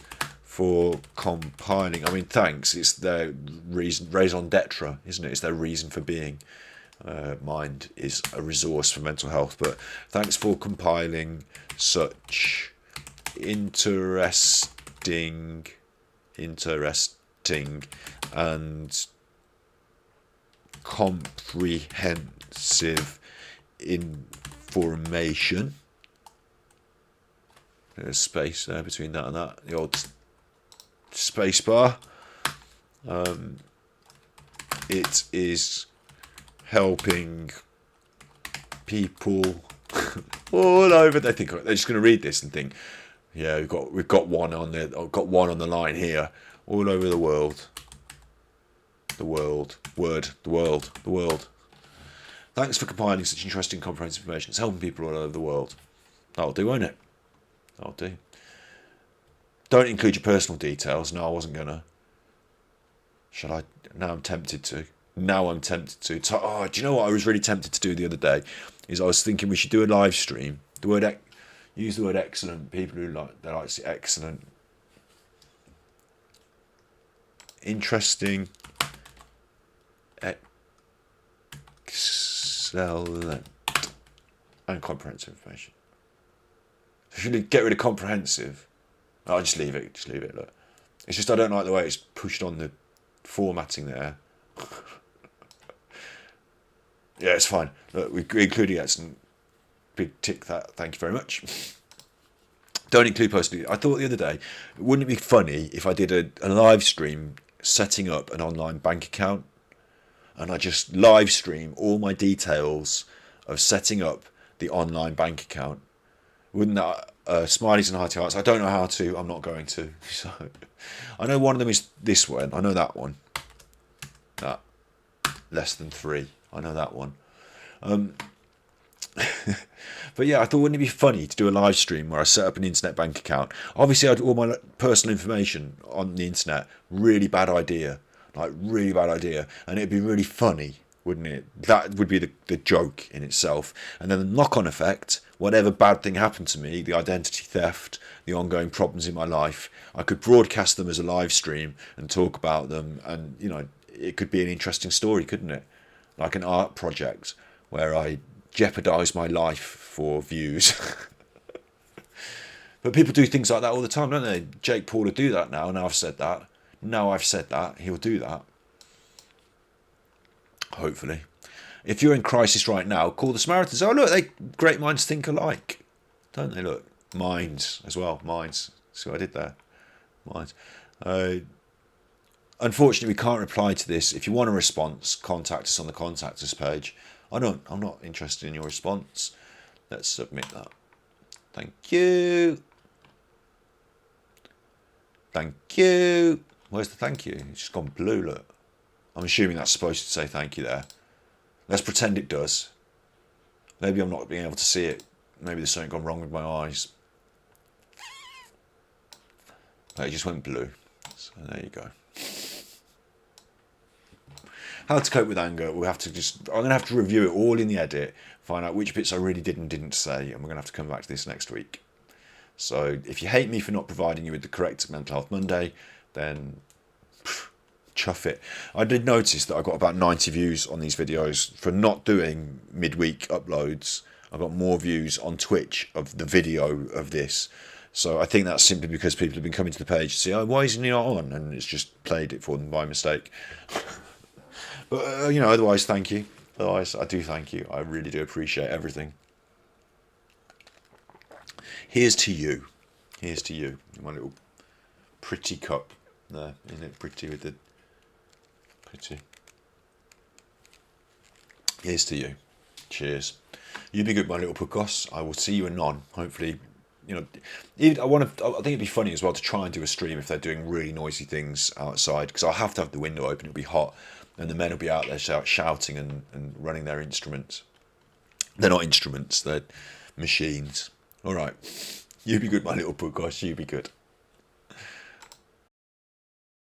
for compiling. I mean, thanks. It's their reason, raison d'etre, isn't it? It's their reason for being. Mind is a resource for mental health. But thanks for compiling such interesting and comprehensive information. There's space there between that and that. The old space bar. It is helping people all over. They think they're just going to read this and think, yeah, we've got one on there. I've got one on the line here, all over the world. The world. Thanks for compiling such interesting, comprehensive information. It's helping people all over the world. That'll do, won't it? That'll do. Don't include your personal details. No, I wasn't gonna. Shall I? Now I'm tempted to. So, do you know what I was really tempted to do the other day? Is I was thinking we should do a live stream. Use the word excellent. People who like to say excellent, interesting, excellent, and comprehensive information. Should we get rid of comprehensive? I'll just leave it. Look, it's just I don't like the way it's pushed on the formatting there. Yeah, it's fine. Look, we including excellent. Big tick that. Thank you very much. Don't include personally. I thought the other day, wouldn't it be funny if I did a live stream setting up an online bank account, and I just live stream all my details of setting up the online bank account? Wouldn't that smileys and hearty hearts? I don't know how to. I'm not going to. So I know one of them is this one. I know that one. That less than 3. I know that one. But yeah, I thought, wouldn't it be funny to do a live stream where I set up an internet bank account? Obviously, I had all my personal information on the internet. Really bad idea. And it'd be really funny, wouldn't it? That would be the joke in itself. And then the knock-on effect, whatever bad thing happened to me, the identity theft, the ongoing problems in my life, I could broadcast them as a live stream and talk about them. And, it could be an interesting story, couldn't it? Like an art project where I jeopardise my life for views. But people do things like that all the time, don't they? Jake Paul will do that now. Now I've said that, he'll do that. Hopefully. If you're in crisis right now, call the Samaritans. Oh, look, great minds think alike. Don't they? Look, minds as well. Minds. See what I did there? Minds. Unfortunately, we can't reply to this. If you want a response, contact us on the contact us page. I'm not interested in your response. Let's submit that. Thank you. Where's the thank you? It's just gone blue, look. I'm assuming that's supposed to say thank you there. Let's pretend it does. Maybe I'm not being able to see it. Maybe there's something gone wrong with my eyes. But it just went blue. So there you go. How to cope with anger. I'm going to have to review it all in the edit, find out which bits I really did and didn't say, and we're going to have to come back to this next week. So if you hate me for not providing you with the correct Mental Health Monday, then chuff it. I did notice that I got about 90 views on these videos for not doing midweek uploads. I got more views on Twitch of the video of this. So I think that's simply because people have been coming to the page to see, why isn't he not on? And it's just played it for them by mistake. But, otherwise, thank you. Otherwise, I do thank you. I really do appreciate everything. Here's to you. My little pretty cup there. Isn't it pretty with the... Pretty. Here's to you. Cheers. You be good, my little puckos. I will see you anon. Hopefully, I think it'd be funny as well to try and do a stream if they're doing really noisy things outside, because I'll have to have the window open. It'll be hot. And the men will be out there shouting and running their instruments. They're not instruments, they're machines. All right. You be good, my little puckos. You be good.